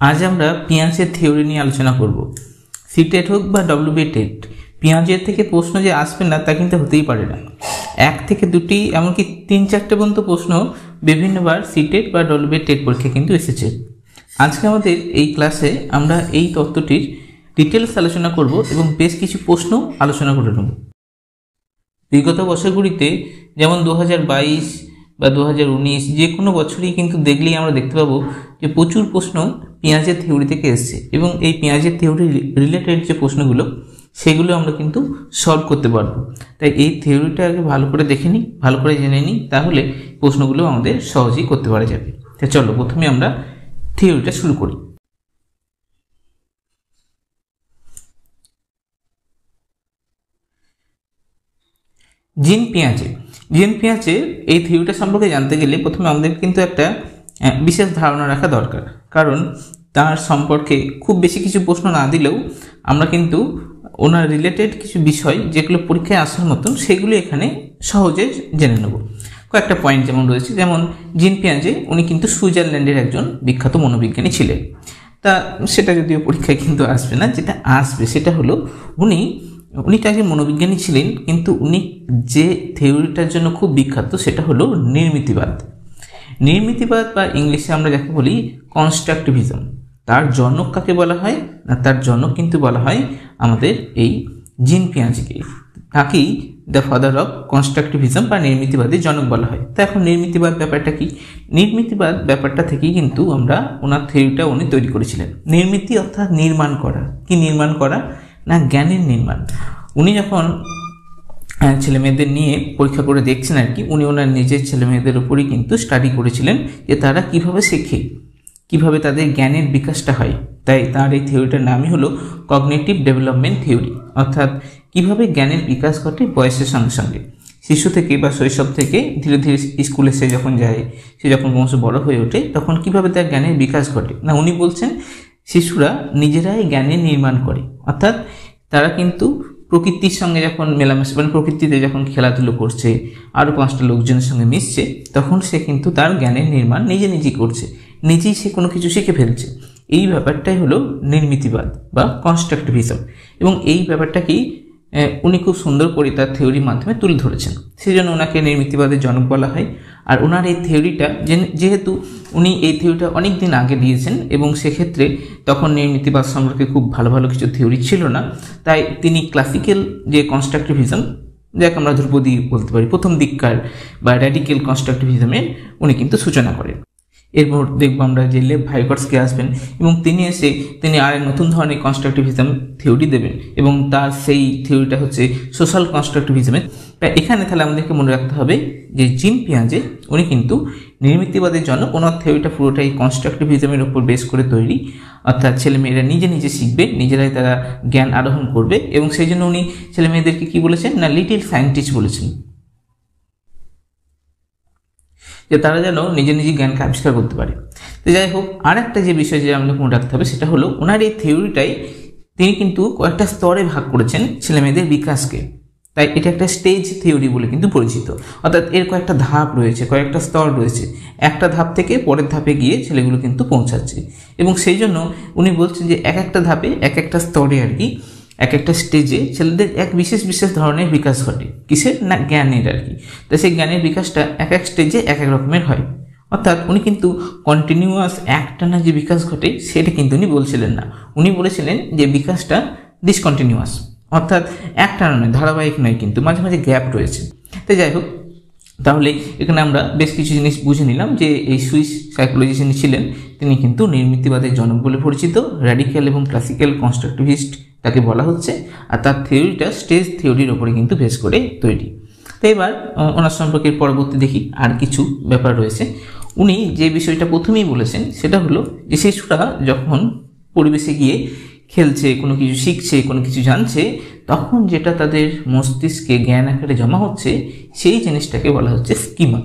আজ আমরা পেঁয়াজের থিওরি নিয়ে আলোচনা করব। সিটেট হোক বা ডব্লিউবি টেট, পেঁয়াজের থেকে প্রশ্ন যে আসবে না তা কিন্তু হতেই পারে না। 1 থেকে 2টি এমনকি 3-4টে পর্যন্ত প্রশ্ন বিভিন্নবার সিটেট বা ডব্লিউবি টেট পরীক্ষা কিন্তু এসেছে। আজকে আমাদের এই ক্লাসে আমরা এই তত্ত্বটির ডিটেলস আলোচনা করব এবং বেশ কিছু প্রশ্ন আলোচনা করে নেব। বিগত বছরগুলিতে যেমন 2022 বা 2019 যে কোনো বছরই কিন্তু দেখলেই আমরা দেখতে পাবো যে প্রচুর প্রশ্ন পেঁয়াজের থিওরি থেকে এসছে এবং এই পেঁয়াজের থিওরি রিলেটেড যে প্রশ্নগুলো সেগুলো আমরা কিন্তু সলভ করতে পারবো। তাই এই থিওরিটা আগে ভালো করে দেখে নিই, ভালো করে জেনে নিই, তাহলে প্রশ্নগুলো আমাদের সহজেই করতে পারা যাবে। তাই চলো প্রথমে আমরা থিওরিটা শুরু করি। জিন পেঁয়াজের এই থিওরিটা সম্পর্কে জানতে গেলে প্রথমে আমাদের কিন্তু একটা বিশেষ ধারণা রাখা দরকার, কারণ তার সম্পর্কে খুব বেশি কিছু প্রশ্ন না দিলেও আমরা কিন্তু ওনার রিলেটেড কিছু বিষয় যেগুলো পরীক্ষায় আসার মতন সেগুলো এখানে সহজে জেনে নেব। কয়েকটা পয়েন্ট যেমন রয়েছে, যেমন জিন পিয়াজে উনি কিন্তু সুইজারল্যান্ডের একজন বিখ্যাত মনোবিজ্ঞানী ছিলেন। তা সেটা যদিও পরীক্ষায় কিন্তু আসবে না, যেটা আসবে সেটা হলো উনি তো একজন মনোবিজ্ঞানী ছিলেন, কিন্তু উনি যে থিওরিটার জন্য খুব বিখ্যাত সেটা হলো নির্মিতিবাদ বা ইংলিশে আমরা যাকে বলি কনস্ট্রাকটিভিজম। তার জনক কাকে বলা হয় না, তার জনক কিন্তু বলা হয় আমাদের এই জিন পিয়াজেকে। তাকেই দ্য ফাদার অফ কনস্ট্রাকটিভিজম বা নির্মিতিবাদের জনক বলা হয়। তো এখন নির্মিতিবাদ ব্যাপারটা কি? নির্মিতিবাদ ব্যাপারটা থেকেই কিন্তু আমরা ওনার থিওরিটা উনি তৈরি করেছিলেন। নির্মিতি অর্থাৎ নির্মাণ করা। কি নির্মাণ করা? না, জ্ঞানের নির্মাণ। উনি যখন ছেলেমেয়েদের নিয়ে পরীক্ষা করে দেখছেন আর কি, উনি ওনার নিজের ছেলেমেয়েদের উপরই কিন্তু স্টাডি করেছিলেন যে তারা কিভাবে শেখে, কিভাবে তাদের জ্ঞানের বিকাশটা হয়। তাই তার এই থিওরিটার নামই হলো কগনিটিভ ডেভেলপমেন্ট থিওরি, অর্থাৎ কিভাবে জ্ঞানের বিকাশ ঘটে বয়সের সঙ্গে সঙ্গে। শিশু থেকে বা শৈশব থেকে ধীরে ধীরে স্কুলে সে যখন যায়, সে যখন ক্রমশ বড় হয়ে ওঠে, তখন কিভাবে তার জ্ঞানের বিকাশ ঘটে। না, উনি বলছেন শিশুরা নিজেরাই জ্ঞানের নির্মাণ করে, অর্থাৎ তারা কিন্তু প্রকৃতির সঙ্গে যখন মেলামেশা, মানে প্রকৃতিতে যখন খেলাধুলো করছে, আরও 5টা লোকজনের সঙ্গে মিশছে, তখন সে কিন্তু তার জ্ঞানের নির্মাণ নিজেই করছে, নিজেই সে কোনো কিছু শিখে ফেলছে। এই ব্যাপারটাই হলো নির্মিতিবাদ বা কনস্ট্রাকটিভিজম, এবং এই ব্যাপারটাকেই উনি খুব সুন্দর করে তার থিওরির মাধ্যমে তুলে ধরেছেন। সেই জন্য ওনাকে নির্মিতিবাদের জনক বলা হয়। আর ওনার এই থিওরিটা যেহেতু উনি এই থিওরিটা অনেক দিন আগে দিয়েছেন এবং সেক্ষেত্রে তখন নির্মিতিবাদ সম্পর্কে খুব ভালো ভালো কিছু থিওরি ছিল না, তাই তিনি ক্লাসিক্যাল যে কনস্ট্রাকটিভিজম, যাকে আমরা ধ্রুপদী বলতে পারি, প্রথম দিককার বা র্যাডিক্যাল কনস্ট্রাকটিভিজমের উনি কিন্তু সূচনা করেন। এরপর দেখবো আমরা যে লেভ ভাইগটসকে আসবেন এবং তিনি আর নতুন ধরনের কনস্ট্রাকটিভিজম থিওরি দেবেন এবং তার সেই থিওরিটা হচ্ছে সোশ্যাল কনস্ট্রাকটিভিজমের। তাই এখানে তাহলে আমাদেরকে মনে রাখতে হবে যে জিন পিয়াজে উনি কিন্তু নির্মিতিবাদের জন্য ওনার থিওরিটা পুরোটাই কনস্ট্রাকটিভিজমের উপর বেস করে তৈরি, অর্থাৎ ছেলেমেয়েরা নিজে শিখবে, নিজেরাই তারা জ্ঞান আরোহণ করবে, এবং সেই জন্য উনি ছেলেমেয়েদেরকে কি বলেছেন না, লিটিল সায়েন্টিস্ট বলেছেন, যে তারা যেন নিজে জ্ঞানকে আবিষ্কার করতে পারে। তো যাই হোক, আর একটা যে বিষয় যে আমাদের মনে রাখতে হবে সেটা হলো ওনার এই থিওরিটাই তিনি কিন্তু কয়েকটা স্তরে ভাগ করেছেন ছেলেমেয়েদের বিকাশকে। তাই এটা একটা স্টেজ থিওরি বলে কিন্তু পরিচিত, অর্থাৎ এর কয়েকটা ধাপ রয়েছে, কয়েকটা স্তর রয়েছে। একটা ধাপ থেকে পরের ধাপে গিয়ে ছেলেগুলো কিন্তু পৌঁছাচ্ছে, এবং সেই জন্য উনি বলছেন যে এক একটা ধাপে, এক একটা স্তরে আর কি, এক একটা স্টেজে ছেলেদের এক বিশেষ ধরনের বিকাশ ঘটে। কিসের? না, জ্ঞানের আর কি। তো সেই জ্ঞানের বিকাশটা এক এক স্টেজে এক এক রকমের হয়। অর্থাৎ উনি কিন্তু কন্টিনিউয়াস একটানা যে বিকাশ ঘটে সেটা কিন্তু উনি বলছিলেন না। উনি বলেছিলেন যে বিকাশটা ডিসকন্টিনিউয়াস, অর্থাৎ একটানা নয়, ধারাবাহিক নয়, কিন্তু মাঝে মাঝে গ্যাপ রয়েছে। তো যাই হোক, তাহলে এখানে আমরা বেশ কিছু জিনিস বুঝে নিলাম যে এই সুইস সাইকোলজি যিনি ছিলেন তিনি কিন্তু নির্মিতিবাদের জনক বলে পরিচিত। র্যাডিক্যাল এবং ক্লাসিক্যাল কনস্ট্রাকটিভিস্ট তাকে বলা হচ্ছে, আর তার থিওরিটা স্টেজ থিওরির ওপরে কিন্তু বেস করে তৈরি। তো এবার ওনার সম্পর্কে পরবর্তী দেখি আর কিছু ব্যাপার রয়েছে। উনি যে বিষয়টা প্রথমেই বলেছেন সেটা হলো যে শিশুরা যখন পরিবেশে গিয়ে খেলছে, কোনো কিছু শিখছে, কোনো কিছু জানছে, তখন যেটা তাদের মস্তিষ্কে জ্ঞান আকারে জমা হচ্ছে সেই জিনিসটাকে বলা হচ্ছে স্কিমা।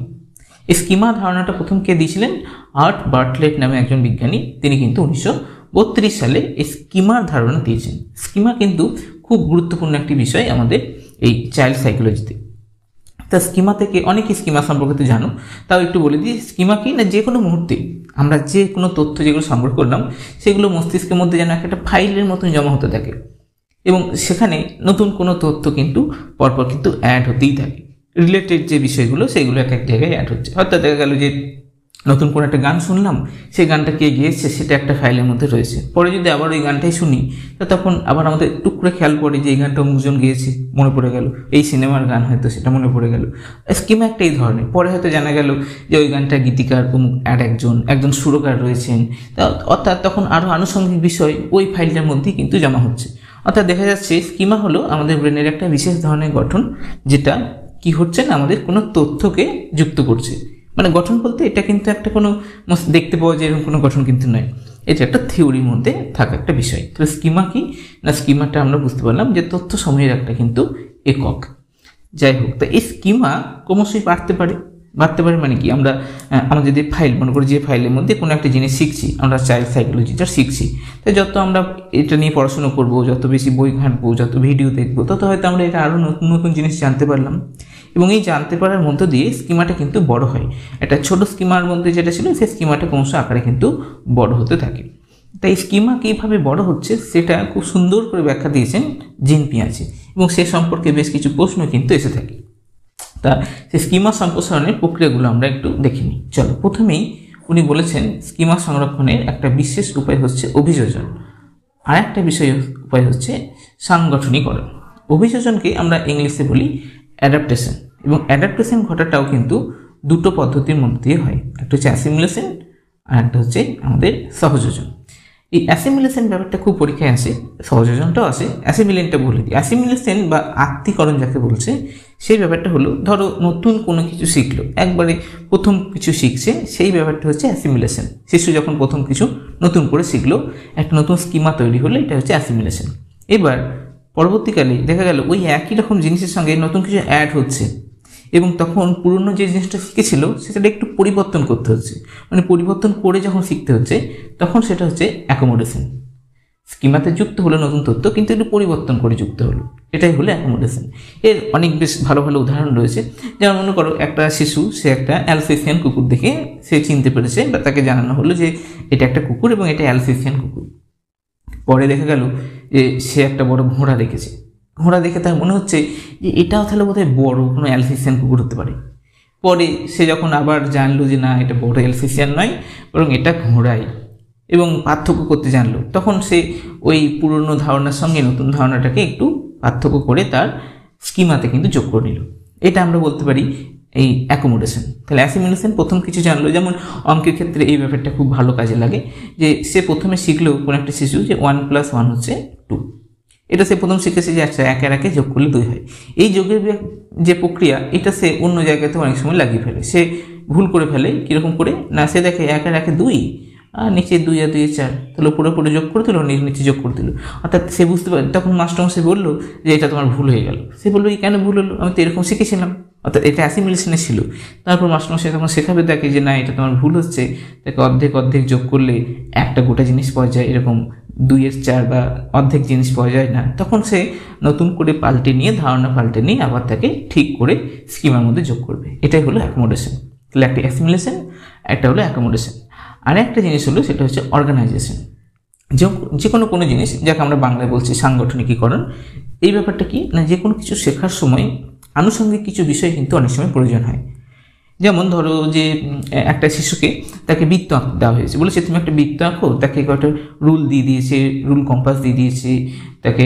এই স্কিমা ধারণাটা প্রথম কে দিয়েছিলেন? আর্ট বার্টলেট নামে একজন বিজ্ঞানী। তিনি কিন্তু 1932 সালে এই স্কিমার ধারণা দিয়েছেন। স্কিমা কিন্তু খুব গুরুত্বপূর্ণ একটি বিষয় আমাদের এই চাইল্ড সাইকোলজিতে। তা স্কিমা থেকে অনেকে স্কিমা সম্পর্কে জানো, তাও একটু বলে দিই। স্কিমা কি না, যে কোনো মুহূর্তে আমরা যে কোনো তথ্য যেগুলো সংগ্রহ করলাম সেগুলো মস্তিষ্কের মধ্যে যেন একটা ফাইলের মতন জমা হতে থাকে, এবং সেখানে নতুন কোনো তথ্য কিন্তু পরপর কিন্তু অ্যাড হতেই থাকে। রিলেটেড যে বিষয়গুলো সেগুলো এক এক জায়গায় অ্যাড হচ্ছে। অর্থাৎ দেখা গেল যে নতুন কোনো একটা গান শুনলাম, সেই গানটা কে গেয়েছে সেটা একটা ফাইলের মধ্যে রয়েছে। পরে যদি আবার ওই গানটাই শুনি, তো তখন আবার আমাদের টুক করে খেয়াল পড়ে যে এই গানটা অমুকজন গেয়েছে, মনে পড়ে গেল, এই সিনেমার গান হয়তো সেটা মনে পড়ে গেল। স্কিমা একটা এই ধরনের। পরে হয়তো জানা গেল যে ওই গানটা গীতিকার অমুক একজন সুরকার রয়েছেন, অর্থাৎ তখন আরও আনুষঙ্গিক বিষয় ওই ফাইলটার মধ্যেই কিন্তু জমা হচ্ছে। অর্থাৎ দেখা যাচ্ছে স্কিমা হলো আমাদের ব্রেনের একটা বিশেষ ধরনের গঠন, যেটা কি হচ্ছে না আমাদের কোনো তথ্যকে যুক্ত করছে। মানে গঠন বলতে এটা কিন্তু একটা কোনো দেখতে পাওয়া যায় এরকম কোনো গঠন কিন্তু নয়, এটা একটা থিওরির মধ্যে থাকা একটা বিষয়। তাহলে স্কিমা কি না, স্কিমাটা আমরা বুঝতে পারলাম যে তথ্য সময়ের একটা কিন্তু একক। যাই হোক, তো এই স্কিমা ক্রমশই বাড়তে পারে মানে কি, আমরা যদি ফাইল মনে করি, যে ফাইলের মধ্যে কোনো একটা জিনিস শিখছি, আমরা চাইল্ড সাইকোলজিটা শিখছি, তাই যত আমরা এটা নিয়ে পড়াশোনা করব, যত বেশি বই ঘাঁটবো, যত ভিডিও দেখবো, তত হয়তো আমরা এটা আরও নতুন নতুন জিনিস জানতে পারলাম। এবং এই জানতে পারার মধ্য দিয়ে স্কিমাটা কিন্তু বড় হয়। একটা ছোট স্কিমার মধ্যে যেটা ছিল সেই স্কিমাটা ক্রমশ আকারে কিন্তু বড় হতে থাকে। তাই স্কিমা কীভাবে বড় হচ্ছে সেটা খুব সুন্দর করে ব্যাখ্যা দিয়েছেন জিন পিয়াজে, এবং সে সম্পর্কে বেশ কিছু প্রশ্ন কিন্তু এসে থাকে। তা সেই স্কিমা সম্প্রসারণের প্রক্রিয়াগুলো আমরা একটু দেখে নিই। চলো, প্রথমেই উনি বলেছেন স্কিমা সংরক্ষণের একটা বিশেষ উপায় হচ্ছে অভিযোজন, আর একটা উপায় হচ্ছে সাংগঠনিকরণ। অভিযোজনকে আমরা ইংলিশে বলি অ্যাডাপ্টেশন, এবং অ্যাডাপ্টেশন ঘটাটাও কিন্তু দুটো পদ্ধতির মধ্যে দিয়ে হয়। একটা হচ্ছে অ্যাসিমিলেশন, আর একটা হচ্ছে আমাদের সহযোজন। এই অ্যাসিমিলেশন ব্যাপারটা খুব পরীক্ষায় আসে, সহযোজনটাও আসে। অ্যাসিমিলেশনটা বলে দিই। অ্যাসিমিলেশন বা আত্মীকরণ যাকে বলছে, সেই ব্যাপারটা হলো ধরো নতুন কোনো কিছু শিখলো, একবারে প্রথম কিছু শিখছে, সেই ব্যাপারটা হচ্ছে অ্যাসিমিলেশন। শিশু যখন প্রথম কিছু নতুন করে শিখলো, একটা নতুন স্কিমা তৈরি হলো, এটা হচ্ছে অ্যাসিমিলেশন। এবার পরবর্তীকালে দেখা গেল ওই একই রকম জিনিসের সঙ্গে নতুন কিছু অ্যাড হচ্ছে, এবং তখন পুরনো যে জিনিসটা শিখেছিল সেটা একটু পরিবর্তন করতে হচ্ছে, মানে পরিবর্তন করে যখন শিখতে হচ্ছে তখন সেটা হচ্ছে অ্যাকোমোডেশন। স্কিমাতে যুক্ত হলো নতুন তথ্য, কিন্তু একটু পরিবর্তন করে যুক্ত হলো, এটাই হলো অ্যাকোমোডেশন। এর অনেক বেশ ভালো ভালো উদাহরণ রয়েছে। যেমন মনে করো একটা শিশু, সে একটা অ্যালসেসিয়ান কুকুর দেখে সে চিনতে পেরেছে, বা তাকে জানানো হলো যে এটা একটা কুকুর এবং এটা অ্যালসেসিয়ান কুকুর। পরে দেখা গেল যে সে একটা বড় ঘোড়া দেখেছে, ঘোড়া দেখে তার মনে হচ্ছে যে এটাও তাহলে বোধহয় বড় কোনো অ্যালসেসিয়ান কুকুর হতে পারে। পরে সে যখন আবার জানলো যে না, এটা বড় অ্যালসেসিয়ান নয়, বরং এটা ঘোড়াই, এবং পার্থক্য করতে জানলো, তখন সে ওই পুরনো ধারণার সঙ্গে নতুন ধারণাটাকে একটু পার্থক্য করে তার স্কিমাতে কিন্তু যোগ করে নিল। এটা আমরা বলতে পারি এই অ্যাকোমোডেশন। তাহলে অ্যাসিমিলেশন প্রথম কিছু জানলো, যেমন অঙ্কের ক্ষেত্রে এই ব্যাপারটা খুব ভালো কাজে লাগে, যে সে প্রথমে শিখলো কোনো একটা শিশু যে 1+1 হচ্ছে 2, এটা সে প্রথম শিখেছে যে আচ্ছা 1 আর 1 যোগ করলে 2 হয়। এই যোগের যে প্রক্রিয়া, এটা সে অন্য জায়গাতে অনেক সময় লাগিয়ে ফেলে, সে ভুল করে ফেলে। কীরকম করে না, সে দেখে 1 আর 1 2, আর নিচে 2 আর 2 4, তাহলে পুরোপুরি যোগ করে দিল, নিচে যোগ করে দিল। অর্থাৎ সে বুঝতে পারে, তখন মাস্টারমশাই বললো যে এটা তোমার ভুল হয়ে গেল। সে বললো এই কেন ভুল হলো, আমি তো এরকম শিখেছিলাম। অর্থাৎ এটা অ্যাসিমিলেশনে ছিল। তারপর মাস্টারমশাই তখন শেখাবে তাকে যে না, এটা তোমার ভুল হচ্ছে, তাকে অর্ধেক যোগ করলে একটা গোটা জিনিস পাওয়া যায়, এরকম 2 এর 4 বা অর্ধেক জিনিস পাওয়া যায় না। তখন সে নতুন করে ধারণা পাল্টে নিয়ে আবার তাকে ঠিক করে স্কিমার মধ্যে যোগ করবে। এটাই হলো অ্যাকোমোডেশন। তাহলে একটা অ্যাসিমিলেশন, একটা হলো অ্যাকোমোডেশন। আর একটা জিনিস হলো সেটা হচ্ছে অর্গানাইজেশন। যে কোনো জিনিস যাকে আমরা বাংলায় বলছি সাংগঠনিকীকরণ। এই ব্যাপারটা কি না, যে কোনো কিছু শেখার সময় আনুষঙ্গিক কিছু বিষয় কিন্তু অনেক সময় প্রয়োজন হয়। যেমন ধরো যে একটা শিশুকে তাকে বৃত্ত আঁকতে দেওয়া হয়েছে, বলেছে তুমি একটা বৃত্ত আঁকো, তাকে একটা রুল দিয়ে দিয়েছে, রুল কম্পাস দিয়ে দিয়েছে, তাকে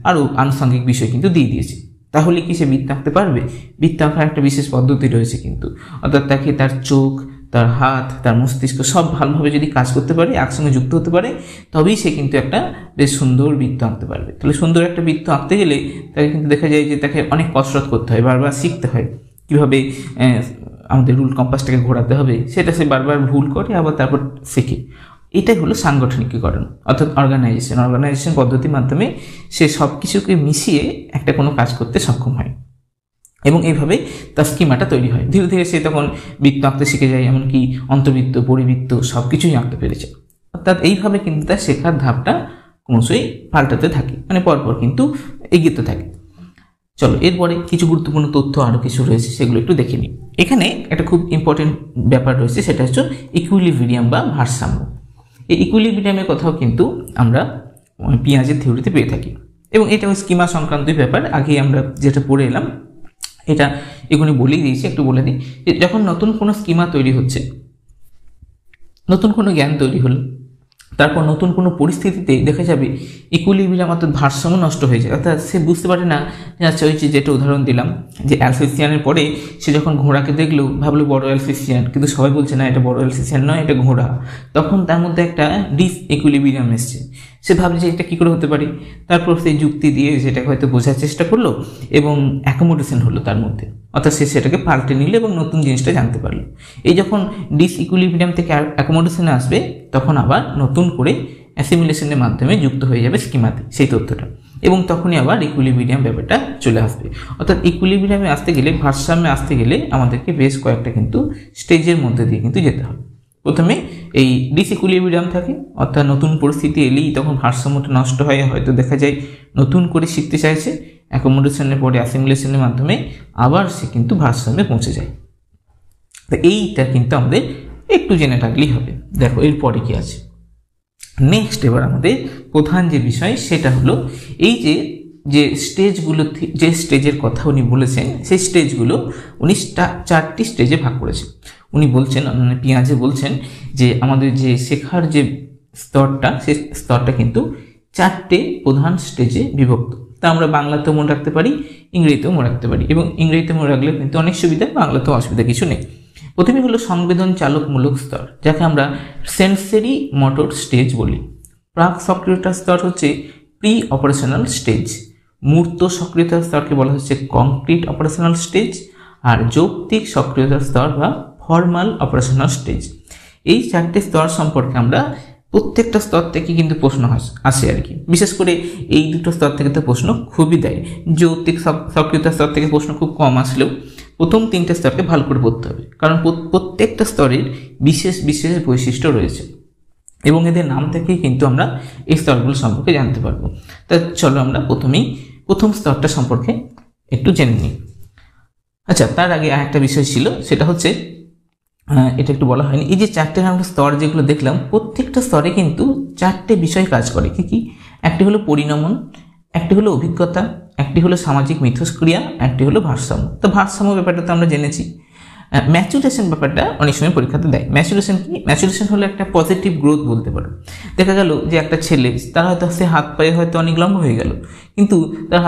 আরও আনুষঙ্গিক বিষয় কিন্তু দিয়ে দিয়েছে। তাহলে কি সে বৃত্ত আঁকতে পারবে? বৃত্ত আঁকার একটা বিশেষ পদ্ধতি রয়েছে কিন্তু, অর্থাৎ তাকে তার চোখ, তার হাত, তার মস্তিষ্ক সব ভালোভাবে যদি কাজ করতে পারে, একসঙ্গে যুক্ত হতে পারে, তবেই সে কিন্তু একটা বেশ সুন্দর বৃত্ত আঁকতে পারবে। তাহলে সুন্দর একটা বৃত্ত আঁকতে গেলে তাকে কিন্তু দেখা যায় যে তাকে অনেক কসরত করতে হয়, বারবার শিখতে হয় কীভাবে আমাদের রুল কম্পাসটাকে ঘোরাতে হবে, সেটা সে বারবার ভুল করে আবার তারপর শেখে। এটাই হলো সাংগঠনিকীকরণ, অর্থাৎ অর্গানাইজেশন পদ্ধতির মাধ্যমে সে সব কিছুকে মিশিয়ে একটা কোনো কাজ করতে সক্ষম হয়, এবং এইভাবে তার স্কিমাটা তৈরি হয়। ধীরে ধীরে সে তখন বৃত্ত আঁকতে শিখে যায়, এমনকি অন্তবৃত্ত, পরিবৃত্ত সব কিছুই আঁকতে পেরেছে। অর্থাৎ এইভাবে কিন্তু তার শেখার ধাপটা ক্রমশই পাল্টাতে থাকে, মানে পরপর কিন্তু এগিয়ে থাকে। চলো, এরপরে কিছু গুরুত্বপূর্ণ তথ্য আরও কিছু রয়েছে, সেগুলো একটু দেখে নিই। এখানে একটা খুব ইম্পর্টেন্ট ব্যাপার রয়েছে, সেটা হচ্ছে ইকুইলিব্রিয়াম বা ভারসাম্য। এই ইকুইলিব্রিয়ামের কথাও কিন্তু আমরা পিঁয়াজের থিওরিতে পেয়ে থাকি, এবং এটা স্কিমা সংক্রান্তই ব্যাপার। আগে আমরা যেটা পড়ে এলাম এটা এগুলি বলেই দিয়েছি, একটু বলে দিই যে যখন নতুন কোনো স্কিমা তৈরি হচ্ছে, নতুন কোনো জ্ঞান তৈরি হলো, তারপর নতুন কোনো পরিস্থিতিতে দেখা যাবে ইকুইলিব্রিয়াম অর্থাৎ ভারসাম্য নষ্ট হয়ে যায়, অর্থাৎ সে বুঝতে পারে না যে আচ্ছা ওই যেটা উদাহরণ দিলাম যে অ্যালসেসিয়ানের পরে সে যখন ঘোড়াকে দেখলো ভাবলো বড় অ্যালসেসিয়ান, কিন্তু সবাই বলছে না এটা বড় অ্যালসেসিয়ান নয়, এটা ঘোড়া। তখন তার মধ্যে একটা ডিসইকুইলিব্রিয়াম এসছে, সে ভাবছে যে এটা কী করে হতে পারে, তারপর সেই যুক্তি দিয়ে সেটাকে হয়তো বোঝার চেষ্টা করলো এবং অ্যাকোমোডেশন হলো তার মধ্যে, অর্থাৎ সে সেটাকে পাল্টে নিল এবং নতুন জিনিসটা জানতে পারলো। এই যখন ডিসইকুইলিব্রিয়াম থেকে অ্যাকোমোডেশনে আসবে তখন আবার নতুন করে অ্যাসিমিলেশনের মাধ্যমে যুক্ত হয়ে যাবে স্কিমাতে সেই তথ্যটা, এবং তখনই আবার ইকুইলিব্রিয়াম ব্যাপারটা চলে আসবে। অর্থাৎ ইকুইলিব্রিয়ামে আসতে গেলে, ভারসাম্যে আসতে গেলে আমাদেরকে বেশ কয়েকটা কিন্তু স্টেজের মধ্যে দিয়ে কিন্তু যেতে হবে। প্রথমে এই ডিসইকুইলিব্রিয়াম থাকে, অর্থাৎ নতুন পরিস্থিতি এলেই তখন ভারসাম্যটা নষ্ট হয়, হয়তো দেখা যায় নতুন করে শিখতে চাইছে, অ্যাকোমোডেশনের পরে অ্যাসিমিলেশনের মাধ্যমে আবার সে কিন্তু ভারসাম্যে পৌঁছে যায়। তো এইটা কিন্তু আমাদের একটু জেনে থাকলেই হবে। দেখো এরপরে কি আছে নেক্সট, এবার আমাদের প্রধান যে বিষয় সেটা হলো এই যে স্টেজগুলো, যে স্টেজের কথা উনি বলেছেন সেই স্টেজগুলো উনি 4টি স্টেজে ভাগ করেছেন। উনি বলছেন, পিঁয়াজে বলছেন যে আমাদের যে শেখার যে স্তরটা, সেই স্তরটা কিন্তু 4টে প্রধান স্টেজে বিভক্ত। তা আমরা বাংলাতেও মনে রাখতে পারি, ইংরেজিতেও মনে রাখতে পারি, এবং ইংরেজিতে মনে রাখলে কিন্তু অনেক সুবিধা, বাংলাতেও অসুবিধা কিছু নেই। প্রথমে হলো সংবেদন চালকমূলক স্তর, যাকে আমরা সেন্সরি মোটর স্টেজ বলি। প্রাক সক্রিয়তার স্তর হচ্ছে প্রি অপারেশনাল স্টেজ, মূর্ত সক্রিয়তার স্তরকে বলা হচ্ছে কংক্রিট অপারেশনাল স্টেজ, আর যৌক্তিক সক্রিয়তার স্তর বা ফর্মাল অপারেশনাল স্টেজ। এই 4টে স্তর সম্পর্কে আমরা প্রত্যেকটা স্তর থেকে কিন্তু প্রশ্ন আসে আর কি, বিশেষ করে এই দুটো স্তর থেকে তো প্রশ্ন খুবই দেয়। যৌক্তিক সক্রিয়তার স্তর থেকে প্রশ্ন খুব কম আসলেও প্রথম 3টে স্তরকে ভালো করে পড়তে হবে, কারণ প্রত্যেকটা স্তরের বিশেষ বিশেষ বৈশিষ্ট্য রয়েছে এবং এদের নাম থেকেই কিন্তু আমরা এই স্তরগুলো সম্পর্কে জানতে পারবো। তা চলো আমরা প্রথম স্তরটা সম্পর্কে একটু জেনে নিই। আচ্ছা, তার আগে আরেকটা বিষয় ছিল, সেটা হচ্ছে এটা একটু বলা হয়নি, এই যে 4টে আমরা স্তর যেগুলো দেখলাম, প্রত্যেকটা স্তরে কিন্তু 4টে বিষয় কাজ করে। কি? একটি হলো পরিণমন, একটি হলো অভিজ্ঞতা, একটি হলো সামাজিক মিথস্ক্রিয়া, একটি হলো ভারসাম্য। তো ভারসাম্য ব্যাপারটা তো আমরা জেনেছি। ম্যাচুরেশন ব্যাপারটা অনেক সময় পরীক্ষাতে দেয়। ম্যাচুরেশন কি? ম্যাচুরেশন হলো একটা পজিটিভ গ্রোথ বলতে পারো। দেখা গেল যে একটা ছেলে, তার হয়তো সে হাত পায়ে হয়তো অনেক লম্বা হয়ে গেল, কিন্তু তার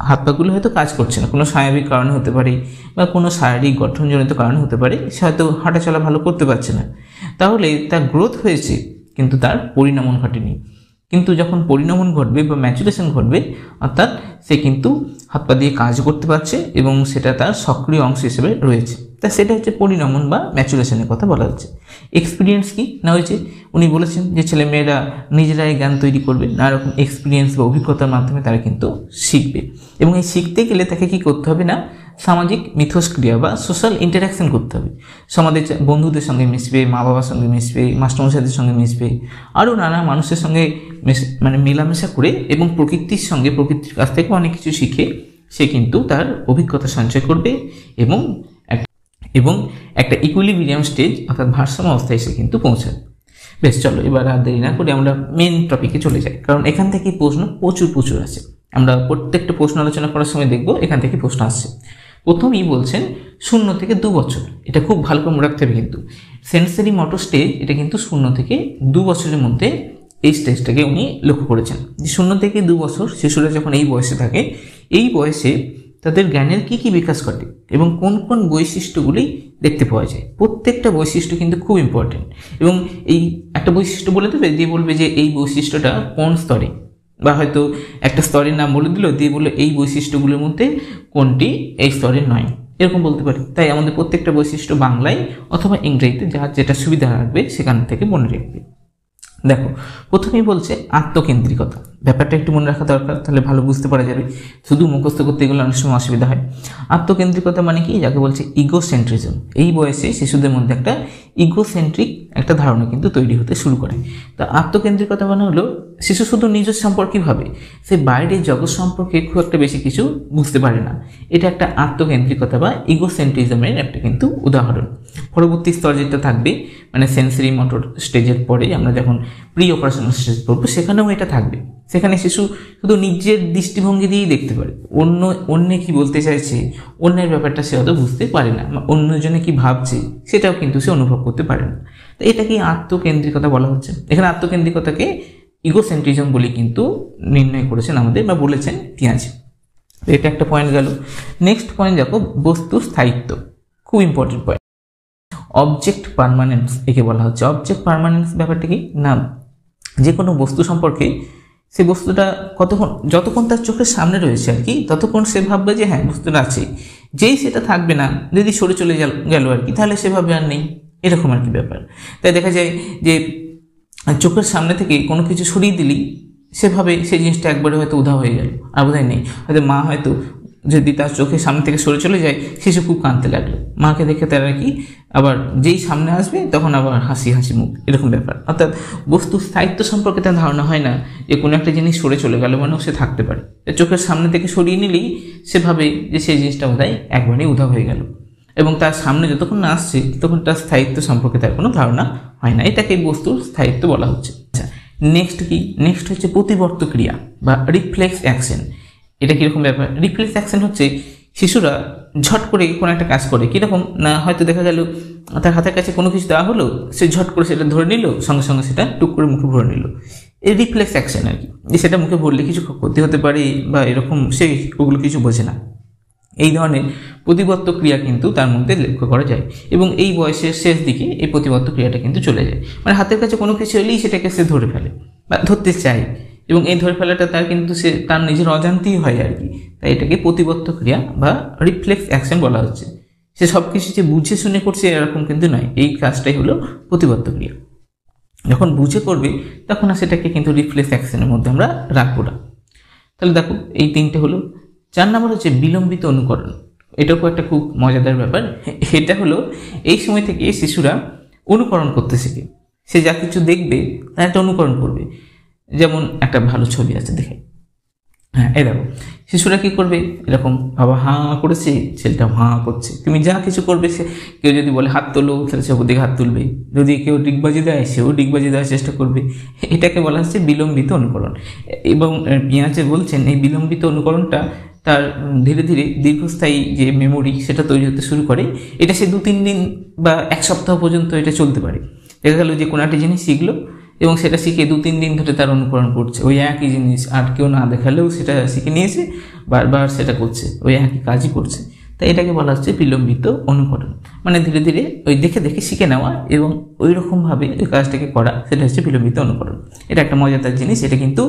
হাত পাগুলো হয়তো কাজ করছে না, কোনো স্নায়বিক কারণে হতে পারে বা কোনো শারীরিক গঠনজনিত কারণে হতে পারে, সে হয়তো হাঁটাচলা ভালো করতে পারছে না। তাহলে তার গ্রোথ হয়েছে কিন্তু তার পরিণমন ঘটেনি। কিন্তু যখন পরিণমন ঘটবে বা ম্যাচুরেশন ঘটবে, অর্থাৎ সে কিন্তু হাত পা দিয়ে কাজ করতে পারছে এবং সেটা তার সক্রিয় অংশ হিসেবে রয়েছে, তা সেটা হচ্ছে পরিণমন বা ম্যাচুরেশনের কথা বলা হচ্ছে। এক্সপিরিয়েন্স কি না, হয়েছে উনি বলেছেন যে ছেলেমেয়েরা নিজেরাই জ্ঞান তৈরি করবে, নানা রকম এক্সপিরিয়েন্স বা অভিজ্ঞতার মাধ্যমে তারা কিন্তু শিখবে, এবং এই শিখতে গেলে তাকে কি করতে হবে না, সামাজিক মিথস্ক্রিয়া বা সোশ্যাল ইন্টারাকশন করতে হবে। সমাজের বন্ধুদের সঙ্গে মিশবে, মা বাবার সঙ্গে মিশবে, মাস্টারমশাইদের সঙ্গে মিশবে, আরও নানা মানুষের সঙ্গে মেলামেশা করে এবং প্রকৃতির কাছ থেকে অনেক কিছু শিখে সে কিন্তু তার অভিজ্ঞতা সঞ্চয় করবে এবং একটা ইকুইলিব্রিয়াম স্টেজ অর্থাৎ ভারসাম্য অবস্থায় সে কিন্তু পৌঁছাবে। বেশ, চলো এবার আর দেরি না করে আমরা মেন টপিকে চলে যাই, কারণ এখান থেকে প্রশ্ন প্রচুর আছে। আমরা প্রত্যেকটা প্রশ্ন আলোচনা করার সময় দেখবো এখান থেকে প্রশ্ন আসছে। প্রথমেই বলছেন 0 থেকে 2 বছর, এটা খুব ভালো করে মনে রাখতে হবে কিন্তু সেন্সরি মোটর স্টেজ, এটা কিন্তু 0 থেকে 2 বছরের মধ্যে এই স্টেজটাকে উনি লক্ষ্য করেছেন। যে 0 থেকে 2 বছর শিশুরা যখন এই বয়সে থাকে, এই বয়সে তাদের জ্ঞানের কি বিকাশ ঘটে এবং কোন কোন বৈশিষ্ট্যগুলি দেখতে পাওয়া যায়। প্রত্যেকটা বৈশিষ্ট্য কিন্তু খুব ইম্পর্টেন্ট, এবং এই একটা বৈশিষ্ট্য বলে দেবে, দিয়ে বলবে যে এই বৈশিষ্ট্যটা কোন স্তরে, বা হয়তো একটা স্তরের নাম বলে দিল, দিয়ে বললো এই বৈশিষ্ট্যগুলোর মধ্যে কোনটি এই স্তরের নয়, এরকম বলতে পারি। তাই আমাদের প্রত্যেকটা বৈশিষ্ট্য বাংলায় অথবা ইংরেজিতে যার যেটা সুবিধা রাখবে সেখান থেকে মনে রাখবে। দেখো প্রথমেই বলছে আত্মকেন্দ্রিকতা। ব্যাপারটা একটু মনে রাখা দরকার, তাহলে ভালো বুঝতে পারা যাবে। শুধু মুখস্থ করতে গেলে অনেক সময় অসুবিধা হয়। আত্মকেন্দ্রিকতা মানে কি, যাকে বলছে ইগোসেন্ট্রিজম। এই বয়সে শিশুদের মধ্যে একটা ইগোসেন্ট্রিক একটা ধারণা কিন্তু তৈরি হতে শুরু করে। তো আত্মকেন্দ্রিকতা মানে হলো শিশু শুধু নিজের সম্পর্কে ভাবে, সে বাইরের জগৎ সম্পর্কে খুব একটা বেশি কিছু বুঝতে পারে না। এটা একটা আত্মকেন্দ্রিকতা বা ইগোসেন্ট্রিজমের একটা কিন্তু উদাহরণ। পরবর্তী স্তর যেটা থাকবে, মানে সেন্সরি মোটর স্টেজের পরে আমরা যখন প্রি অপারেশনাল স্টেজ পড়বো, সেখানেও এটা থাকবে। সেখানে শিশু শুধু নিজের দৃষ্টিভঙ্গি দিয়েই দেখতে পারে, অন্য কি বলতে চাইছে, অন্যের ব্যাপারটা সে অত বুঝতে পারে না, অন্যজনে কি ভাবছে সেটাও কিন্তু সে অনুভব করতে পারে না। তো এটাকে আত্মকেন্দ্রিকতা বলা হচ্ছে। এখানে আত্মকেন্দ্রিকতাকে ইগোসেন্ট্রিজম বলে কিন্তু নির্ণয় করেছেন আমাদের বা বলেছেন পিয়াজে। এটা একটা পয়েন্ট গেল। নেক্সট পয়েন্ট দেখো, বস্তুর স্থায়িত্ব, খুব ইম্পর্টেন্ট পয়েন্ট। অবজেক্ট পার্মানেন্স একে বলা হচ্ছে। অবজেক্ট পার্মানেন্স ব্যাপারটা কি না, যে কোনো বস্তু সম্পর্কে সে বস্তুটা যতক্ষণ তার চোখের সামনে রয়েছে আর কি, ততক্ষণ সে ভাববে যে হ্যাঁ বস্তুটা আছে। যেই সেটা থাকবে না, যদি সরে চলে গেল আর কি, তাহলে সে ভাববে আর নেই, এরকম আর কি ব্যাপার। তাই দেখা যায় যে চোখের সামনে থেকে কোনো কিছু সরিয়ে দিলি সেভাবে সেই জিনিসটা একবারে হয়তো উধাও হয়ে গেল, আর বোধহয় নেই। হয়তো মা হয়তো যদি তার চোখের সামনে থেকে সরে চলে যায়, শিশু খুব কাঁদতে লাগলো, মাকে দেখে তার আর কি আবার যেই সামনে আসবে তখন আবার হাসি মুখ, এরকম ব্যাপার। অর্থাৎ বস্তুর স্থায়িত্ব সম্পর্কে তার ধারণা হয় না যে কোনো একটা জিনিস সরে চলে গেল মানেও সে থাকতে পারে। চোখের সামনে থেকে সরিয়ে নিলেই সে ভাবে যে সেই জিনিসটা বোধহয় একবারেই উধাও হয়ে গেল, এবং তার সামনে যতক্ষণ না আসছে তখন তার স্থায়িত্ব সম্পর্কে তার কোনো ধারণা হয় না। এটাকে বস্তুর স্থায়িত্ব বলা হচ্ছে। আচ্ছা, নেক্সট কি? নেক্সট হচ্ছে প্রতিবর্ত ক্রিয়া বা রিফ্লেক্স অ্যাকশন। এটা কীরকম ব্যাপার? রিফ্লেক্স অ্যাকশন হচ্ছে শিশুরা ঝট করে কোনো একটা কাজ করে, কীরকম না, হয়তো দেখা গেল তার হাতের কাছে কোনো কিছু দেওয়া হলো, সে ঝট করে সেটা ধরে নিল, সঙ্গে সঙ্গে সেটা টুক করে মুখে ভরে নিল। এই রিফ্লেক্স অ্যাকশন আর কি, যে সেটা মুখে ভরলে কিছু ক্ষতি হতে পারে বা এরকম, সে ওগুলো কিছু বোঝে না। এই ধরনের প্রতিবর্ত ক্রিয়া কিন্তু তার মধ্যে লক্ষ্য করা যায়, এবং এই বয়সের শেষ দিকে এই প্রতিবর্ত ক্রিয়াটা কিন্তু চলে যায়। মানে হাতের কাছে কোনো কিছু এলেই সেটাকে সে ধরে ফেলে বা ধরতে চায়, এবং এই ধরে ফেলাটা তার কিন্তু সে তার নিজের অজান্তেই হয় আর কি। তাই এটাকে প্রতিবর্ত ক্রিয়া বা রিফ্লেক্স অ্যাকশন বলা হচ্ছে। সে সব কিছু যে বুঝে শুনে করছে এরকম কিন্তু নয়, এই কাজটাই হলো প্রতিবর্ত ক্রিয়া। যখন বুঝে করবে তখন আর সেটাকে কিন্তু রিফ্লেক্স অ্যাকশনের মধ্যে আমরা রাখবো না। তাহলে দেখো এই তিনটে হলো। 4 নম্বর হচ্ছে বিলম্বিত অনুকরণ। এটাও একটা খুব মজাদার ব্যাপার। এটা হলো এই সময় থেকে শিশুরা অনুকরণ করতে শেখে। সে যা কিছু দেখবে তার একটা অনুকরণ করবে। যেমন একটা ভালো ছবি আছে, দেখে হ্যাঁ এই দেখো, শিশুরা কী করবে, এরকম বাবা হাঁ করেছে, ছেলেটা হাঁ করছে। তুমি যা কিছু করবে, সে কেউ যদি বলে হাত তোলো, তাহলে সে দিকে হাত তুলবে। যদি কেউ ডিগবাজি দেয়, সেও ডিগবাজি দেওয়ার চেষ্টা করবে। এটাকে বলা হচ্ছে বিলম্বিত অনুকরণ। এবং পিয়াজে বলছেন এই বিলম্বিত অনুকরণটা তার ধীরে ধীরে দীর্ঘস্থায়ী যে মেমোরি সেটা তৈরি হতে শুরু করে। এটা সে 2-3 দিন বা 1 সপ্তাহ পর্যন্ত এটা চলতে পারে। দেখা গেল যে কোনো একটা জিনিস শিখলো এবং সেটা শিখে 2-3 দিন ধরে তার অনুকরণ করছে, ওই একই জিনিস, আর কেউ না দেখালেও সেটা শিখে নিয়েছে, বারবার সেটা করছে, ওই একই কাজই করছে। তাই এটাকে বলা হচ্ছে বিলম্বিত অনুকরণ। মানে ধীরে ধীরে ওই দেখে দেখে শিখে নেওয়া এবং ওই রকমভাবে ওই কাজটাকে করা, সেটা হচ্ছে বিলম্বিত অনুকরণ। এটা একটা মজাদার জিনিস। এটা কিন্তু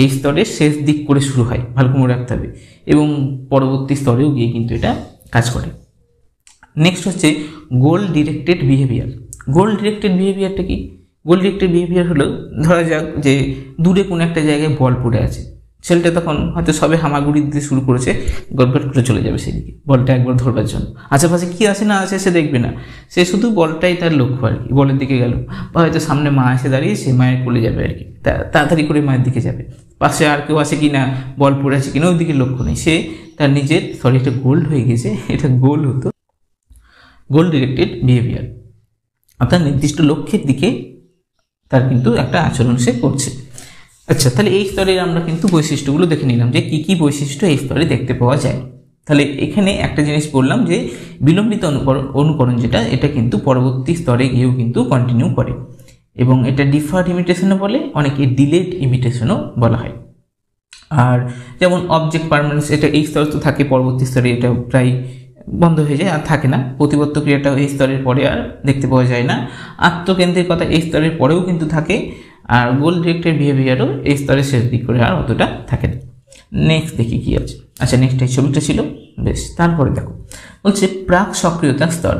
এই স্তরের শেষ দিক করে শুরু হয়, ভালো করে রাখতে হবে, এবং পরবর্তী স্তরেও গিয়ে কিন্তু এটা কাজ করে। নেক্সট হচ্ছে গোল ডিরেক্টেড বিহেভিয়ার। গোল ডিরেক্টেড বিহেভিয়ারটা কি? গোল ডিরেক্টেড বিহেভিয়ার হলো, ধরা যাক যে দূরে কোনো একটা জায়গায় বল পড়ে আছে, ছেলেটা তখন হয়তো সবে হামাগুড়ি দিতে শুরু করেছে, গটগট করে চলে যাবে সেদিকে বলটা একবার ধরবার জন্য। আশেপাশে কী আছে না আছে সে দেখবে না, সে শুধু বলটাই তার লক্ষ্য আর কি, বলের দিকে গেল। বা হয়তো সামনে মা এসে দাঁড়িয়েছে, মায়ের কোলে যাবে আর কি, তাড়াতাড়ি করে মায়ের দিকে যাবে। পাশে আর কেউ আছে কি না, বল পড়ে আছে কিনা, ওই দিকে লক্ষ্য নেই। সে তার নিজের, সরি এটা গোল্ড হয়ে গেছে, এটা গোল হতো, গোল ডিরেক্টেড বিহেভিয়ার। অর্থাৎ নির্দিষ্ট লক্ষ্যের দিকে তার কিন্তু একটা আচরণ সে করছে। আচ্ছা, তাহলে এই স্তরে আমরা কিন্তু বৈশিষ্ট্যগুলো দেখে নিলাম যে কী কী বৈশিষ্ট্য এই স্তরে দেখতে পাওয়া যায়। তাহলে এখানে একটা জিনিস বললাম যে বিলম্বিত অনুকরণ যেটা, এটা কিন্তু পরবর্তী স্তরে গিয়েও কিন্তু কন্টিনিউ করে, এবং এটা ডিফার্ড ইমিটেশনও বলে, অনেকে ডিলেড ইমিটেশনও বলা হয়। আর যেমন অবজেক্ট পারমানেন্স, এটা এই স্তরে তো থাকে, পরবর্তী স্তরে এটা প্রায় বন্ধ হয়ে যায়, আর থাকে না। প্রতিবর্ত ক্রিয়াটা এই স্তরের পরে আর দেখতে পাওয়া যায় না। আত্মকেন্দ্রিকতা এই স্তরের পরেও কিন্তু থাকে, আর গোল ডিরেক্টেড বিহেভিয়ারও এই স্তরের শেষ দিক করে আর অতটা থাকে না। নেক্সট দেখি কি আছে। আচ্ছা, নেক্সট এই ছবিটা ছিল, বেশ। তারপরে দেখো বলছে প্রাক সক্রিয়তার স্তর,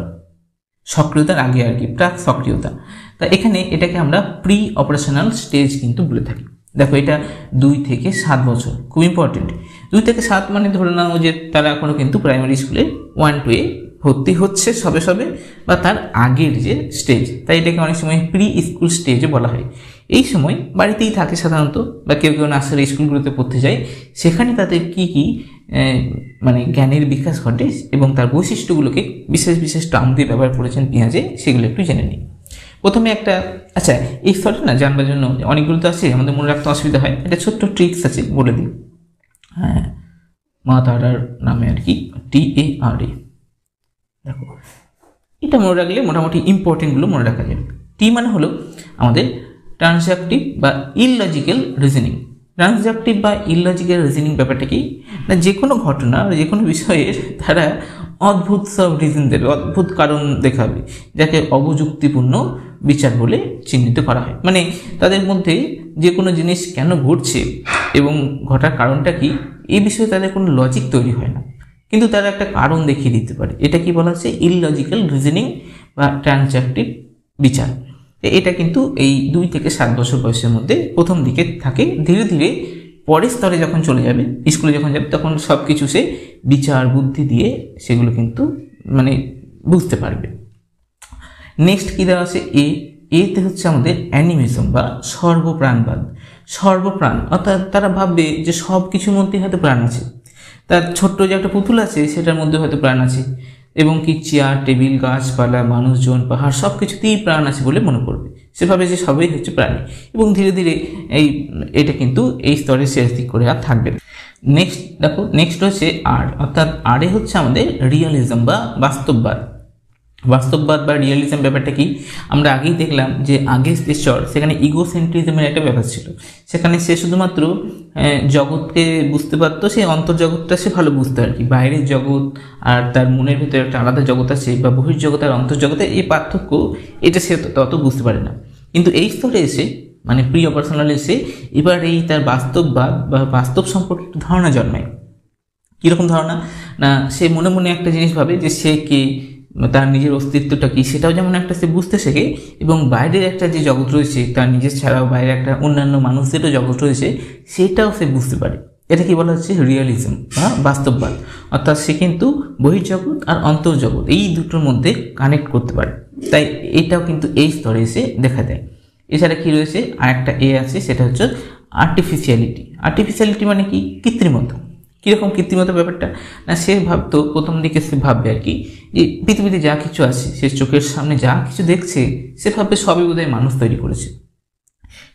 সক্রিয়তার আগে আর কি, প্রাক সক্রিয়তা। তা এখানে এটাকে আমরা প্রি অপারেশনাল স্টেজ কিন্তু বলে থাকি। দেখো এটা 2 থেকে 7 বছর, খুব ইম্পর্টেন্ট। 2 থেকে 7 মানে ধরে নাও যে তারা এখনো কিন্তু প্রাইমারি স্কুলে 1-2 ভর্তি হচ্ছে সবে সবে, বা তার আগের যে স্টেজ, তাই এটাকে অনেক সময় প্রি স্কুল স্টেজে বলা হয়। এই সময় বাড়িতেই থাকে সাধারণত, বা কেউ কেউ নার্সারি স্কুলগুলোতে পড়তে যায়। সেখানে তাদের কি কি মানে জ্ঞানের বিকাশ ঘটে এবং তার বৈশিষ্ট্যগুলোকে বিশেষ বিশেষ টার্ম দিয়ে ব্যবহার করেছেন পিঁয়াজে, সেগুলো একটু জেনে নিই। প্রথমে একটা, আচ্ছা এই স্তরটা না জানবার জন্য অনেকগুলো তো আছে, আমাদের মনে রাখতে অসুবিধা হয়, একটা ছোট্ট ট্রিক্স আছে বলে দিই। হ্যাঁ, মা তারার নামে আর কি, TARA। দেখো এটা মনে রাখলে মোটামুটি ইম্পর্টেন্টগুলো মনে রাখা যাবে। টি মানে হলো আমাদের ট্রানজাক্টিভ বা ইললজিক্যাল রিজনিং। ট্রানজাক্টিভ বা ইললজিক্যাল রিজনিং ব্যাপারটা কি না, যে কোনো ঘটনা যে কোনো বিষয়ের তারা অদ্ভুত সব রিজন দেবে, অদ্ভুত কারণ দেখাবে, যাকে অবযুক্তিপূর্ণ বিচার বলে চিহ্নিত করা হয়। মানে তাদের মধ্যে যে কোনো জিনিস কেন ঘটছে এবং ঘটার কারণটা কি, এই বিষয়ে তাদের কোনো লজিক তৈরি হয় না, কিন্তু তারা একটা কারণ দেখিয়ে দিতে পারে। এটা কি বলা হচ্ছে? ইললজিক্যাল রিজনিং বা ট্রানজাক্টিভ বিচার। এটা কিন্তু এই 2 থেকে 7 বছর বয়সের মধ্যে প্রথম দিকে থাকে। ধীরে ধীরে পরের স্তরে যখন চলে যাবে, স্কুলে যখন যাবে, তখন সব কিছু সে বিচার বুদ্ধি দিয়ে সেগুলো কিন্তু মানে বুঝতে পারবে। নেক্সট কী দেওয়া আছে? এতে হচ্ছে আমাদের অ্যানিমিজম বা সর্বপ্রাণবাদ। সর্বপ্রাণ অর্থাৎ তারা ভাববে যে সব কিছুর মধ্যেই হয়তো প্রাণ আছে। তার ছোট্ট যে একটা পুতুল আছে সেটার মধ্যে হয়তো প্রাণ আছে, এবং কি চেয়ার টেবিল গাছপালা মানুষজন পাহাড় সব কিছুতেই প্রাণ আছে বলে মনে করবে। সেভাবে যে সবই হচ্ছে প্রাণী, এবং ধীরে ধীরে এটা কিন্তু এই স্তরে শেষ দিক করে আর থাকবে না। নেক্সট দেখো, নেক্সট হচ্ছে অর্থাৎ আরে হচ্ছে আমাদের রিয়ালিজম বা বাস্তববাদ। বাস্তববাদ বা রিয়েলিজম ব্যাপারটা কি, আমরা আগেই দেখলাম যে আগের স্তর সেখানে ইগোসেন্ট্রিজমের একটা ব্যাপার ছিল। সেখানে সে শুধুমাত্র জগৎকে বুঝতে পারতো, সেই অন্তর্জগৎটা সে ভালো বুঝতো আর কি। বাইরের জগৎ আর তার মনের ভিতরে একটা আলাদা জগৎ আছে, বা বহির্জগৎ আর অন্তর্জগতে এই পার্থক্য, এটা সে তত বুঝতে পারে না। কিন্তু এই স্তরে এসে মানে প্রি অপারেশনাল এসে এবার এই তার বাস্তববাদ বা বাস্তব সম্পর্কে একটু ধারণা জন্মায়। কীরকম ধারণা না, সে মনে মনে একটা জিনিস ভাবে যে সে কে, তার নিজের অস্তিত্বটা কি, সেটাও যেমন একটা সে বুঝতে শেখে, এবং বাইরের একটা যে জগৎ রয়েছে তার নিজের ছাড়াও বাইরে একটা অন্যান্য মানুষদেরও জগৎ রয়েছে, সেটাও সে বুঝতে পারে। এটা কি বলা হচ্ছে? রিয়ালিজম বা বাস্তববাদ। অর্থাৎ সে কিন্তু বহির্জগৎ আর অন্তর্জগৎ এই দুটোর মধ্যে কানেক্ট করতে পারে। তাই এটাও কিন্তু এই স্তরে এসে দেখা দেয়। এছাড়া কি রয়েছে? আর একটা আছে, সেটা হচ্ছে আর্টিফিশিয়ালিটি। আর্টিফিশিয়ালিটি মানে কি? কৃত্রিমতা। কীরকম কৃত্রিমতা ব্যাপারটা না, সে ভাবতো প্রথম দিকে, সে ভাববে আর কি যে পৃথিবীতে যা কিছু আছে, সে চোখের সামনে যা কিছু দেখছে, সে ভাববে সবই বোধহয় মানুষ তৈরি করেছে।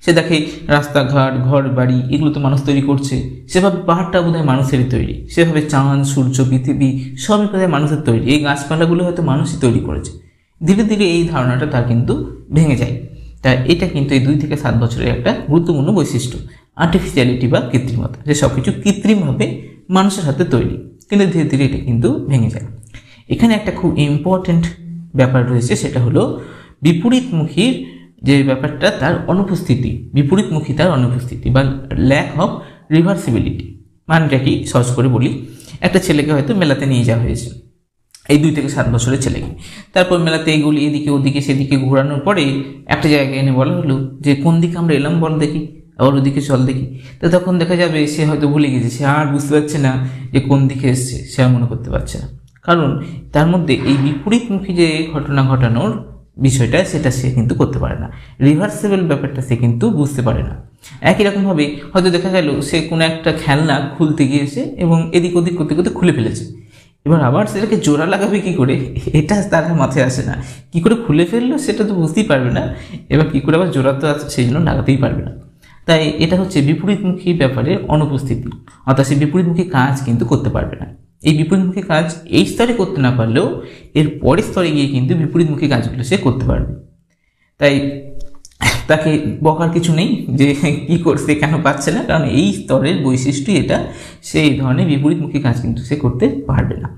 সে দেখে রাস্তাঘাট ঘর বাড়ি এগুলো তো মানুষ তৈরি করছে, সেভাবে পাহাড়টা বোধহয় মানুষেরই তৈরি, সেভাবে চাঁদ সূর্য পৃথিবী সবই বোধহয় মানুষের তৈরি, এই গাছপালাগুলো হয়তো মানুষই তৈরি করেছে। ধীরে ধীরে এই ধারণাটা তার কিন্তু ভেঙে যায়। তাই এটা কিন্তু এই 2 থেকে 7 বছরের একটা গুরুত্বপূর্ণ বৈশিষ্ট্য, আর্টিফিশিয়ালিটি বা কৃত্রিমতা, যে সব কিছু কৃত্রিমভাবে মানুষের হাতে তৈরি, কিন্তু ধীরে ধীরে এটা কিন্তু ভেঙে যায়। এখানে একটা খুব ইম্পর্টেন্ট ব্যাপার রয়েছে, সেটা হলো বিপরীতমুখীর যে ব্যাপারটা, তার অনুপস্থিতি, বিপরীতমুখী তার অনুপস্থিতি বা ল্যাক অফ রিভার্সিবিলিটি। মানেটা কি সহজ করে বলি, একটা ছেলেকে হয়তো মেলাতে নিয়ে যাওয়া হয়েছে, এই 2 থেকে 7 বছরের ছেলেকে। তারপর মেলাতে এগুলি এদিকে ওদিকে সেদিকে ঘোরানোর পরে একটা জায়গায় এনে বলা হলো যে কোন দিকে আমরা এলাম বল দেখি, আবার ওদিকে চল দেখি। তো তখন দেখা যাবে সে হয়তো ভুলে গেছে, সে আর বুঝতে পারছে না যে কোন দিকে এসছে, সে আর মনে করতে পারছে না, কারণ তার মধ্যে এই বিপরীতমুখী যে ঘটনা ঘটানোর বিষয়টা, সেটা সে কিন্তু করতে পারে না। রিভার্সেবল ব্যাপারটা সে কিন্তু বুঝতে পারে না। একই রকমভাবে হয়তো দেখা গেল সে কোনো একটা খেলনা খুলতে গিয়েছে এবং এদিক ওদিক করতে করতে খুলে ফেলেছে, এবার আবার সেটাকে জোড়া লাগাবে কি করে, এটা তার মাথায় আসে না। কি করে খুলে ফেললো সেটা তো বুঝতেই পারবে না, এবার কি করে আবার জোড়া তো সেই জন্য লাগাতেই পারবে না। তাই এটা হচ্ছে বিপরীতমুখী ব্যাপারের অনুপস্থিতি, অর্থাৎ সে বিপরীতমুখী কাজ কিন্তু করতে পারবে না। এই বিপরীতমুখী কাজ এই স্তরে করতে না পারলেও এর পরের স্তরে গিয়ে কিন্তু বিপরীতমুখী কাজগুলো সে করতে পারবে। তাই তাকে বকার কিছু নেই যে কি করছে কেন পাচ্ছে না, কারণ এই স্তরের বৈশিষ্ট্য এটা, সেই ধরনের বিপরীতমুখী কাজ কিন্তু সে করতে পারবে না।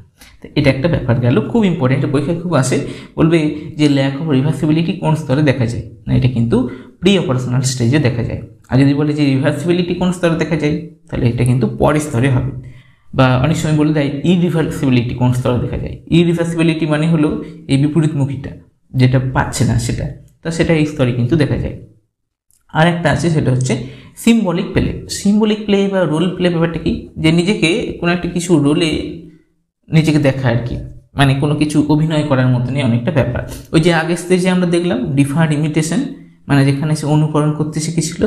তো এটা একটা ব্যাপার গেল, খুব ইম্পর্টেন্ট, পরীক্ষায় খুব আসে, বলবে যে ল্যাক অফ রিভার্সিবিলিটি কোন স্তরে দেখা যায় না, এটা কিন্তু প্রি অপারেশনাল স্টেজে দেখা যায়। আর যদি বলে যে রিভার্সিবিলিটি কোন স্তরে দেখা যায়, তাহলে এটা কিন্তু পরের স্তরে হবে। বা অনেক সময় বলে দেয় ইরিভার্সিবিলিটি কোন স্তরে দেখা যায়। ইরিভার্সিবিলিটি মানে হলো এই বিপরীতমুখীটা যেটা পাচ্ছে না সেটা, তা সেটা এই স্তরে কিন্তু দেখা যায়। আর একটা আছে, সেটা হচ্ছে সিম্বলিক প্লে বা রোল প্লে ব্যাপারটা কি, যে নিজেকে কোনো একটা কিছু রোলে নিজেকে দেখা আর কি, মানে কোনো কিছু অভিনয় করার মতনই অনেকটা ব্যাপার। ওই যে আগের স্টেজে আমরা দেখলাম ডিফার্ড ইমিটেশন, মানে যেখানে সে অনুকরণ করতে শিখেছিল,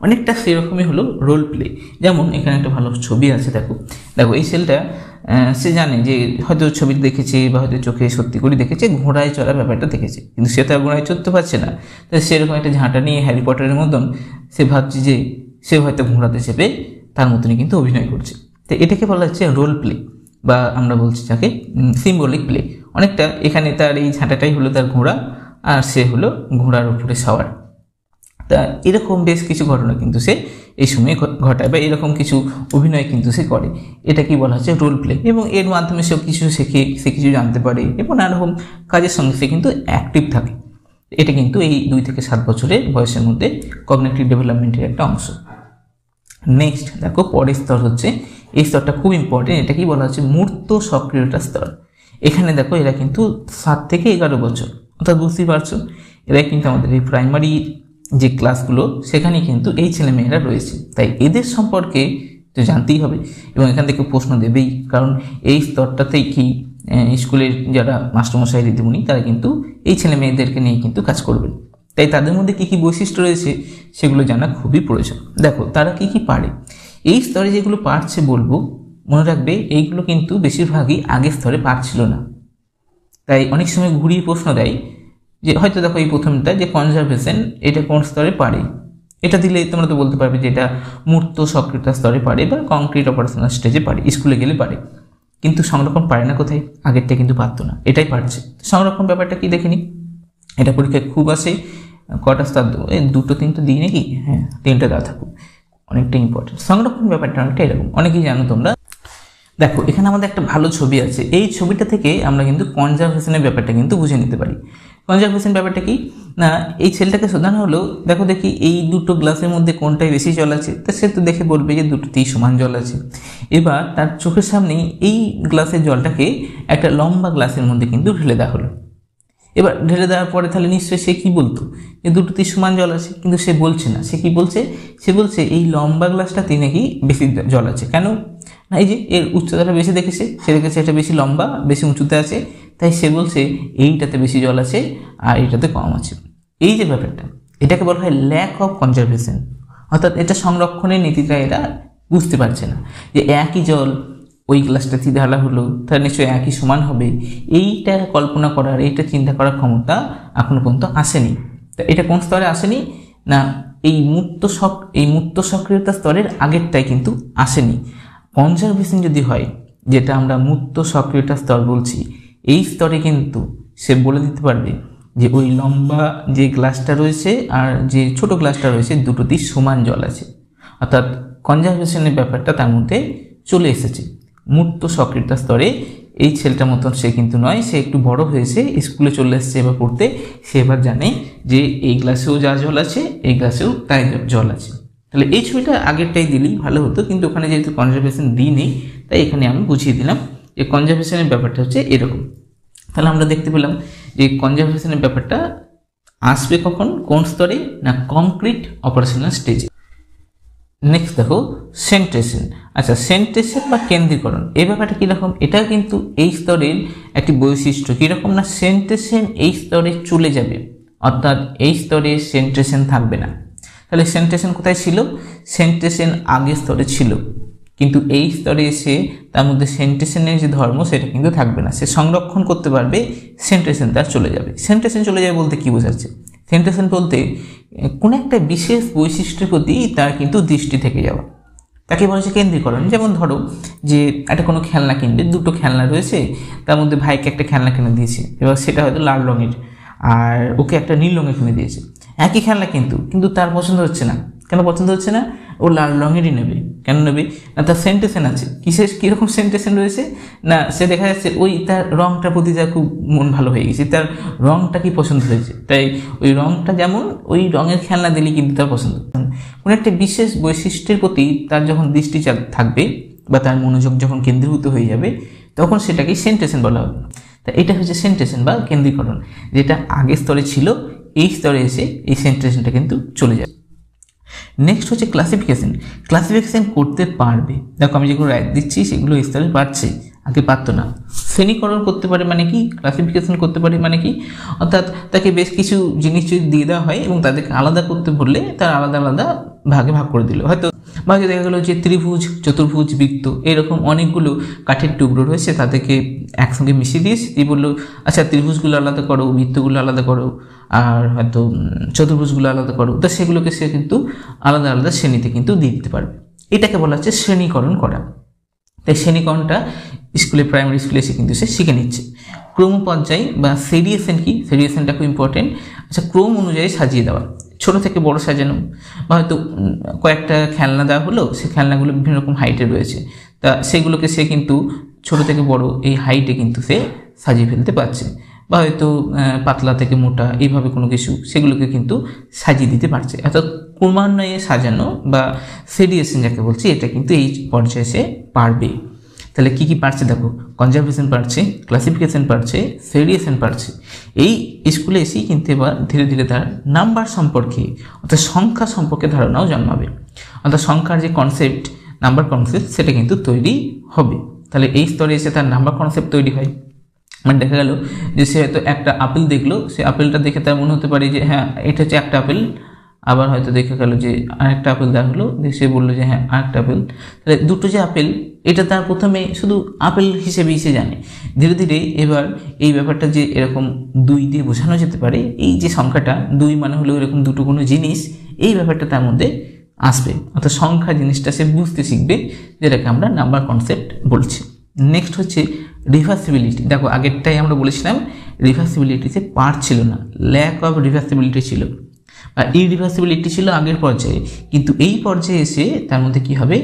অনেকটা সেরকমই হলো রোল প্লে। যেমন এখানে একটা ভালো ছবি আছে, দেখো এই ছেলেটা সে জানে যে হয়তো ছবিতে দেখেছে বা হয়তো চোখে সত্যি করে দেখেছে ঘোড়ায় চড়া ব্যাপারটা দেখেছে, কিন্তু সে তো আর ঘোড়ায় চড়তে পারছে না। তাই সেরকম একটা ঝাঁটা নিয়ে হ্যারি পটারের মতন সে ভাবছে যে সে হয়তো ঘোড়াতে চেপে তার মতনই কিন্তু অভিনয় করছে। তো এটাকে বলা হচ্ছে রোল প্লে, বা আমরা বলছি যাকে সিম্বলিক প্লে। অনেকটা এখানে তার এই ঝাঁটাটাই হলো তার ঘোড়া, আর সে হলো ঘোড়ার উপরে সওয়ার। তা এরকম বেশ কিছু ঘটনা কিন্তু সে এই সময় ঘটায়, বা এরকম কিছু অভিনয় কিন্তু সে করে। এটা কি বলা হচ্ছে রোল প্লে, এবং এর মাধ্যমে সে কিছু শেখে, সে কিছু জানতে পারে, এবং নানারকম কাজের সঙ্গে সে কিন্তু অ্যাক্টিভ থাকে। এটা কিন্তু এই 2 থেকে 7 বছরের বয়সের মধ্যে কগনিটিভ ডেভেলপমেন্টের একটা অংশ। নেক্সট দেখো পরের স্তর হচ্ছে, এই স্তরটা খুব ইম্পর্টেন্ট, এটা কি বলা হচ্ছে মূর্ত সক্রিয়তা স্তর। এখানে দেখো এরা কিন্তু 7 থেকে 11 বছর, অর্থাৎ বুঝতেই পারছো এরা কিন্তু আমাদের এই প্রাইমারি যে ক্লাসগুলো সেখানে কিন্তু এই ছেলেমেয়েরা রয়েছে। তাই এদের সম্পর্কে তো জানতেই হবে, এবং এখান থেকে প্রশ্ন দেবেই, কারণ এই স্তরটাতেই কি স্কুলের যারা মাস্টারমশাই দিদিমণি তারা কিন্তু এই ছেলে মেয়েদেরকে নিয়ে কিন্তু কাজ করবেন। তাই তাদের মধ্যে কী কী বৈশিষ্ট্য রয়েছে সেগুলো জানা খুবই প্রয়োজন। দেখো তারা কী কী পারে, এই স্তরে যেগুলো পারছে বলবো, মনে রাখবে এইগুলো কিন্তু বেশিরভাগই আগের স্তরে পারছিল না। তাই অনেক সময় ঘুরিয়ে প্রশ্ন দেয় যে হয়তো দেখো এই প্রথমটা যে কনজারভেশন, এটা কোন স্তরে পারে, এটা দিলে তোমরা তো বলতে পারবে যে এটা মূর্ত সক্রিয়তা স্তরে পারে বা কংক্রিট অপারেশনাল স্টেজে পারে, স্কুলে গেলে পারে। কিন্তু সংরক্ষণ পারে না কোথায়, আগেরটা কিন্তু পারতো না, এটাই পারছে। সংরক্ষণ ব্যাপারটা কি দেখে নি, এটা পরীক্ষায় খুব আসে। কটা স্তর দেবো, এই 2-3 দিই নাকি, হ্যাঁ 3টা দেওয়া থাকুক, অনেকটা ইম্পর্টেন্ট। সংরক্ষণ ব্যাপারটা অনেকটা এরকম, অনেকেই জানো তোমরা। দেখো এখানে আমাদের একটা ভালো ছবি আছে, এই ছবিটা থেকে আমরা কিন্তু কনজারভেশনের ব্যাপারটা কিন্তু বুঝে নিতে পারি। কনজারভেশন ব্যাপারটা কি না, এই ছেলেটাকে শোধানো হলো দেখো দেখি এই দুটো গ্লাসের মধ্যে কোনটাই বেশি জল আছে, তা সে তো দেখে বলবে যে দুটোতেই সমান জল আছে। এবার তার চোখের সামনেই এই গ্লাসের জলটাকে একটা লম্বা গ্লাসের মধ্যে কিন্তু ঢেলে দেওয়া হলো। এবার ঢেলে দেওয়ার পরে তাহলে নিশ্চয়ই সে কি বলতো যে দুটোতেই সমান জল আছে, কিন্তু সে বলছে না। সে কি বলছে, সে বলছে এই লম্বা গ্লাসটাতে নাকি বেশি জল আছে। কেন না, এই যে এর উচ্চতাটা বেশি দেখেছে, সে দেখেছে এটা বেশি লম্বা, বেশি উঁচুতে আছে, তাই সে বলছে এইটাতে বেশি জল আছে আর এইটাতে কম আছে। এই যে ব্যাপারটা, এটাকে বলা হয় ল্যাক অফ কনজারভেশন, অর্থাৎ এটা সংরক্ষণের নীতিটা এরা বুঝতে পারছে না যে একই জল ওই গ্লাসটাতে ঢালা হলো তার নিশ্চয়ই একই সমান হবে। এইটা কল্পনা করার, এইটা চিন্তা করার ক্ষমতা এখনো পর্যন্ত আসেনি। তা এটা কোন স্তরে আসেনি না, এই মুক্ত সক্রিয়তা স্তরের আগেরটাই কিন্তু আসেনি। কনজারভেশন যদি হয়, যেটা আমরা মুক্ত সক্রিয়তা স্তর বলছি, এই স্তরে কিন্তু সে বলে দিতে পারবে যে ওই লম্বা যে গ্লাসটা রয়েছে আর যে ছোট গ্লাসটা রয়েছে দুটোতেই সমান জল আছে, অর্থাৎ কনজারভেশনের ব্যাপারটা তার মধ্যে চলে এসেছে। মুক্ত সক্রিয়তা স্তরে এই ছেলেটার মতন সে কিন্তু নয়, সে একটু বড় হয়েছে, স্কুলে চলে এসছে এবার পড়তে, সে এবার জানে যে এই গ্লাসেও যা জল আছে এই গ্লাসেও তাই জল আছে। তাহলে এই ছবিটা আগেরটাই দিলেই ভালো হতো, কিন্তু ওখানে যেহেতু কনজারভেশন দিই নেই তাই এখানে আমি বুঝিয়ে দিলাম যে কনজারভেশনের ব্যাপারটা হচ্ছে এরকম। তাহলে আমরা দেখতে পেলাম যে কনজারভেশনের ব্যাপারটা আসবে কখন, কোন স্তরে না কংক্রিট অপারেশনাল স্টেজে। নেক্সট দেখো সেন্ট্রেশন। আচ্ছা সেন্ট্রেশন বা কেন্দ্রীকরণ, এই ব্যাপারটা কীরকম, এটা কিন্তু এই স্তরের একটি বৈশিষ্ট্য। কীরকম না, সেন্ট্রেশন এই স্তরে চলে যাবে, অর্থাৎ এই স্তরে সেন্ট্রেশন থাকবে না। তাহলে সেন্ট্রেশন কোথায় ছিল, সেন্ট্রেশন আগের স্তরে ছিল, কিন্তু এই স্তরে এসে তার মধ্যে সেন্ট্রেশনের যে ধর্ম সেটা কিন্তু থাকবে না। সে সংরক্ষণ করতে পারবে, সেন্ট্রেশন তার চলে যাবে। সেন্ট্রেশন চলে যাবে বলতে কী বোঝাচ্ছে, সেন্ট্রেশন বলতে কোনো একটা বিশেষ বৈশিষ্ট্যের প্রতি তার কিন্তু দৃষ্টি থেকে যাওয়া, তাকে বলা হচ্ছে কেন্দ্রীকরণ। যেমন ধরো যে একটা কোনো খেলনা কিনবে, দুটো খেলনা রয়েছে, তার মধ্যে ভাইকে একটা খেলনা কিনে দিয়েছে, এবার সেটা হয়তো লাল রঙের, আর ওকে একটা নীল রঙের কিনে দিয়েছে। একই খেলনা কিন্তু তার পছন্দ হচ্ছে না। কেন পছন্দ হচ্ছে না, ও লাল রঙেরই নেবে। কেন নেবে না, তার সেন্টেশন আছে। কীরকম সেন্টেশন রয়েছে না, সে দেখা যাচ্ছে ওই তার রঙটার প্রতি যা খুব মন ভালো হয়ে গেছে, তার রঙটা কি পছন্দ হয়েছে, তাই ওই রঙটা যেমন ওই রঙের খেলনা দিলে কিন্তু তার পছন্দ। কোনো একটা বিশেষ বৈশিষ্ট্যের প্রতি তার যখন দৃষ্টি থাকবে বা তার মনোযোগ যখন কেন্দ্রীভূত হয়ে যাবে, তখন সেটাকে সেন্টেশন বলা হবে। তা এটা হচ্ছে সেন্টেশন বা কেন্দ্রীকরণ, যেটা আগের স্তরে ছিল এই স্তরে এসে এই সেন্টেশনটা কিন্তু চলে যাবে। নেক্সট হচ্ছে ক্লাসিফিকেশন। ক্লাসিফিকেশন করতে পারবে, দেখো আমি যেগুলো রাইট দিচ্ছি সেগুলো এই স্তরে পারছে, আগে পারতো না। শ্রেণীকরণ করতে পারে মানে কি, ক্লাসিফিকেশন করতে পারে মানে কি, অর্থাৎ তাকে বেশ কিছু জিনিস যদি দিয়ে দেওয়া হয় এবং তাদেরকে আলাদা করতে বললে তার আলাদা আলাদা ভাগে ভাগ করে দিল। হয়তো ভাগে দেখা গেলো যে ত্রিভুজ, চতুর্ভুজ, বৃত্ত এরকম অনেকগুলো কাঠের টুকরো রয়েছে, তাদেরকে একসঙ্গে মিশিয়ে দিয়েছে, দিয়ে বললো আচ্ছা ত্রিভুজগুলো আলাদা করো, বৃত্তগুলো আলাদা করো, আর হয়তো চতুর্ভুজগুলো আলাদা করো, তো সেগুলোকে সে কিন্তু আলাদা আলাদা শ্রেণীতে কিন্তু দিয়ে দিতে পারবে। এটাকে বলা হচ্ছে শ্রেণীকরণ করা। তাই শ্রেণীকরণটা স্কুলে, প্রাইমারি স্কুলে এসে কিন্তু সে শিখে নিচ্ছে। ক্রম পর্যায় বা সেরিয়েশন কি, সেরিয়েশনটা খুব ইম্পর্টেন্ট। আচ্ছা, ক্রম অনুযায়ী সাজিয়ে দেওয়া, ছোট থেকে বড় সাজানো, বা হয়তো কয়েকটা খেলনা দেওয়া হলো, সে খেলনাগুলো বিভিন্ন রকম হাইটে রয়েছে, তা সেগুলোকে সে কিন্তু ছোট থেকে বড় এই হাইটে কিন্তু সে সাজিয়ে ফেলতে পারছে, বা হয়তো পাতলা থেকে মোটা এইভাবে কোনো কিছু সেগুলোকে কিন্তু সাজিয়ে দিতে পারছে। অর্থাৎ ক্রমান্বয়ে সাজানো বা সেরিয়েশন যাকে বলছি, এটা কিন্তু এই পর্যায়ে সে পারবে। তাহলে কি কি পারছে দেখো, কনজারভেশন পারছে, ক্লাসিফিকেশন পারছে, সেরিয়েশন পারছে। এই স্কুলে এসেই কিন্তু এবার ধীরে ধীরে তার নাম্বার সম্পর্কে অর্থাৎ সংখ্যা সম্পর্কে ধারণাও জন্মাবে, অর্থাৎ সংখ্যার যে কনসেপ্ট, নাম্বার কনসেপ্ট, সেটা কিন্তু তৈরি হবে। তাহলে এই স্তরে এসে তার নাম্বার কনসেপ্ট তৈরি হয়। মানে দেখা গেল যে সে হয়তো একটা আপেল দেখলো, সে আপেলটা দেখে তার মনে হতে পারে যে হ্যাঁ এটা হচ্ছে একটা আপেল, আবার হয়তো দেখা গেল যে আরেকটা আপেল দেওয়া হলো, সে বললো যে হ্যাঁ আরেকটা আপেল। তাহলে দুটো যে আপেল, এটা তার প্রথমে শুধু আপেল হিসেবেই সে জানে। ধীরে ধীরে এবার এই ব্যাপারটা যে এরকম 2 দিয়ে বোঝানো যেতে পারে, এই যে সংখ্যাটা 2 মানে হলো এরকম দুটো কোনো জিনিস, এই ব্যাপারটা তার মধ্যে আসবে, অর্থাৎ সংখ্যা জিনিসটা সে বুঝতে শিখবে, যেটাকে আমরা নাম্বার কনসেপ্ট বলছি। নেক্সট হচ্ছে রিভার্সিবিলিটি। দেখো আগেরটাই আমরা বলেছিলাম রিভার্সিবিলিটিতে পার্ট ছিল না, ল্যাক অফ রিভার্সিবিলিটি ছিল, আর ইরিভার্সিবিলিটি ছিল আগের পর্যায়ে, কিন্তু এই পর্যায়ে এসে তার মধ্যে কি হবে,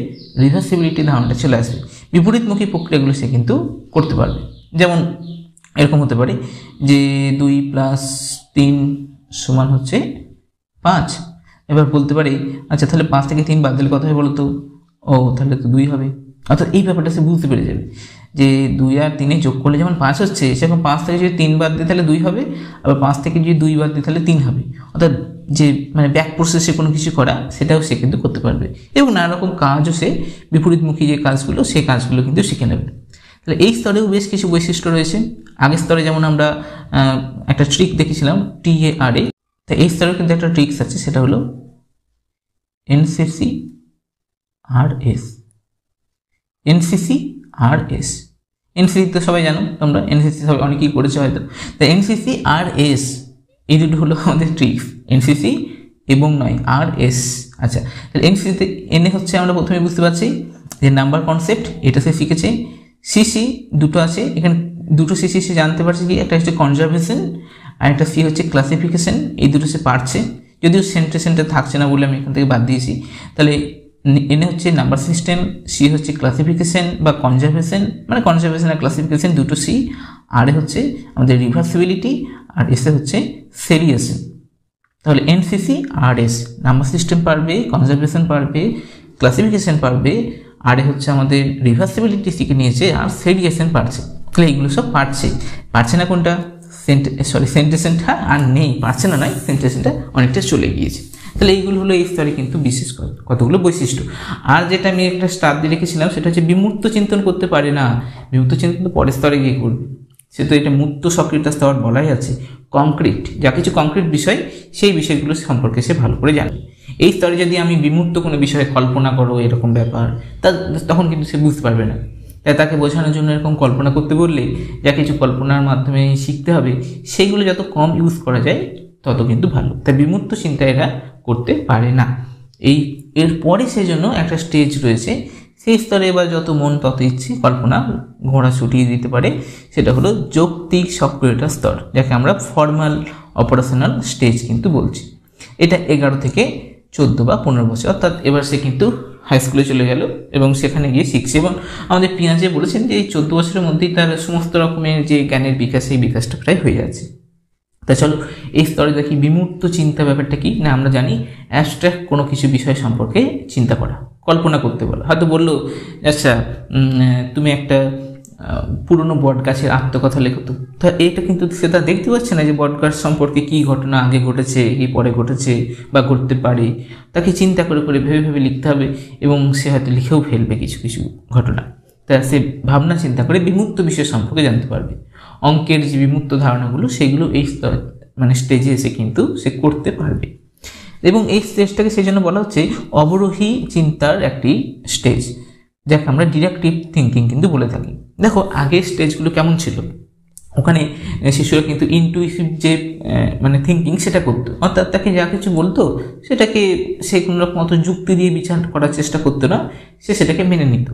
রিভার্সিবিলিটি ধারণাটা চলে আসবে। বিপরীতমুখী প্রক্রিয়াগুলো সে কিন্তু করতে পারবে। যেমন এরকম হতে পারে যে 2 + 3 = 5। এবার বলতে পারি আচ্ছা তাহলে 5 থেকে 3 বাদ দিলে কত হবে বলো তো, ও তাহলে তো 2 হবে। অর্থাৎ এই ব্যাপারটা সে বুঝতে পেরে যাবে যে 2 আর 3 যোগ করলে যেমন 5 হচ্ছে, সেরকম 5 থেকে যদি 3 বাদ দিই তাহলে 2 হবে, আবার 5 থেকে যদি 2 বাদ দিই তাহলে 3 হবে। অর্থাৎ যে মানে ব্যাক প্রসেসে কোনো কিছু করা, সেটাও সে কিন্তু করতে পারবে, এবং নানা রকম কাজও সে, বিপরীতমুখী যে কাজগুলো, সেই কাজগুলো কিন্তু শিখে নেবে। তাহলে এই স্তরেও বেশ কিছু বৈশিষ্ট্য রয়েছে। আগের স্তরে যেমন আমরা একটা ট্রিক দেখেছিলাম TARA, তো এই স্তরেও কিন্তু একটা ট্রিক্স আছে, সেটা হলো NCCRS। NCCRS তো সবাই জানো তোমরা, NCC সবাই অনেকেই করেছো হয়তো। তো NCCRS এই দুটো হলো আমাদের ট্রিক্স, NCC এবং নয় RS। আচ্ছা, তাহলে NCCতে এনে হচ্ছে আমরা প্রথমে বুঝতে পারছি যে নাম্বার কনসেপ্ট, এটা সে শিখেছে। CC দুটো আছে, এখানে দুটো CC সে জানতে পারছে কি, একটা হচ্ছে কনজারভেশন আর একটা C হচ্ছে ক্লাসিফিকেশন। এই দুটো সে পারছে, যদিও সেন্টার থাকছে না বলে আমি এখান থেকে বাদ দিয়েছি। তাহলে এনে হচ্ছে নাম্বার সিস্টেম, C হচ্ছে ক্লাসিফিকেশন বা কনজারভেশন, মানে কনজারভেশন আর ক্লাসিফিকেশন দুটো C, আর হচ্ছে আমাদের রিভার্সিবিলিটি, আর এসে হচ্ছে সেরিয়েশন। তাহলে NCCRS নাম্বার সিস্টেম পারবে, কনজারভেশন পারবে, ক্লাসিফিকেশন পারবে, আর হচ্ছে আমাদের রিভার্সিবিলিটি শিখে নিয়েছে, আর সেরিয়েশন পারছে। তাহলে এইগুলো সব পারছে না কোনটা, সেন্টেশনটা আর নেই, পারছে না নয়, সেন্টেশনটা অনেকটা চলে গিয়েছে। তাহলে এইগুলো হলো এই স্তরে কিন্তু বিশেষ কতগুলো বৈশিষ্ট্য। আর যেটা আমি একটা স্টার দিয়ে রেখেছিলাম, সেটা হচ্ছে বিমূর্ত চিন্তন করতে পারে না। বিমূর্ত চিন্তন তো পরের স্তরে গিয়ে করবে, সে তো এটা মূর্ত সক্রিয়তা স্তর বলাই আছে। কংক্রিট, যা কিছু কংক্রিট বিষয়, সেই বিষয়গুলো সম্পর্কে সে ভালো করে জানে। এই স্তরে যদি আমি বিমূর্ত কোনো বিষয়ে কল্পনা করো এরকম ব্যাপার, তখন কিন্তু সে বুঝতে পারবে না। তাই তাকে বোঝানোর জন্য এরকম কল্পনা করতে বললে, যা কিছু কল্পনার মাধ্যমে শিখতে হবে, সেইগুলো যত কম ইউজ করা যায় তত কিন্তু ভালো। তাই বিমূর্ত চিন্তা এরা করতে পারে না। এরপরে সেই জন্য একটা স্টেজ রয়েছে, সেই স্তরে এবার যত মন তত ইচ্ছে কল্পনা ঘোড়া ছুটিয়ে দিতে পারে, সেটা হলো যৌক্তিক সক্রিয়তা স্তর, যাকে আমরা ফর্মাল অপারেশনাল স্টেজ কিন্তু বলছি। এটা 11 থেকে 14 বা 15 বছর, অর্থাৎ এবার সে কিন্তু হাই স্কুলে চলে গেল এবং সেখানে গিয়ে শিখছে। এবং আমাদের পিঁয়াজে বলেছেন যে এই 14 বছরের মধ্যেই তার সমস্ত রকমের যে জ্ঞানের বিকাশ, সেই বিকাশটা প্রায় হয়ে যাচ্ছে। তা চলো এই স্তরে দেখি বিমূর্ত চিন্তা ব্যাপারটা কি না। আমরা জানি অ্যাবস্ট্রাক্ট কোনো কিছু বিষয় সম্পর্কে চিন্তা করা, কল্পনা করতে বলা। হয়তো বললো আচ্ছা তুমি একটা পুরনো বট গাছের আত্মকথা লেখতো। তো এটা কিন্তু সে তা দেখতে পাচ্ছে না যে বট গাছ সম্পর্কে কী ঘটনা আগে ঘটেছে, কি পরে ঘটেছে বা ঘটতে পারে। তাকে চিন্তা করে করে ভেবে ভেবে লিখতে হবে, এবং সে হয়তো লিখেও ফেলবে কিছু কিছু ঘটনা। তা সে ভাবনা চিন্তা করে বিমূর্ত বিষয় সম্পর্কে জানতে পারবে। অঙ্কের যে বিমূর্ত ধারণাগুলো সেগুলো এই স্টেজে এসে কিন্তু সে করতে পারবে। এবং এই স্টেজটাকে সেই জন্য বলা হচ্ছে অবরোহী চিন্তার একটি স্টেজ, যাকে আমরা ডিডাকটিভ থিঙ্কিং কিন্তু বলে থাকি। দেখো আগের স্টেজগুলো কেমন ছিল, ওখানে শিশুরা কিন্তু ইনটুইটিভ যে থিঙ্কিং সেটা করতো, অর্থাৎ তাকে যা কিছু বলতো সেটাকে সে কোনো রকম অত যুক্তি দিয়ে বিচার করার চেষ্টা করতো না, সে সেটাকে মেনে নিত।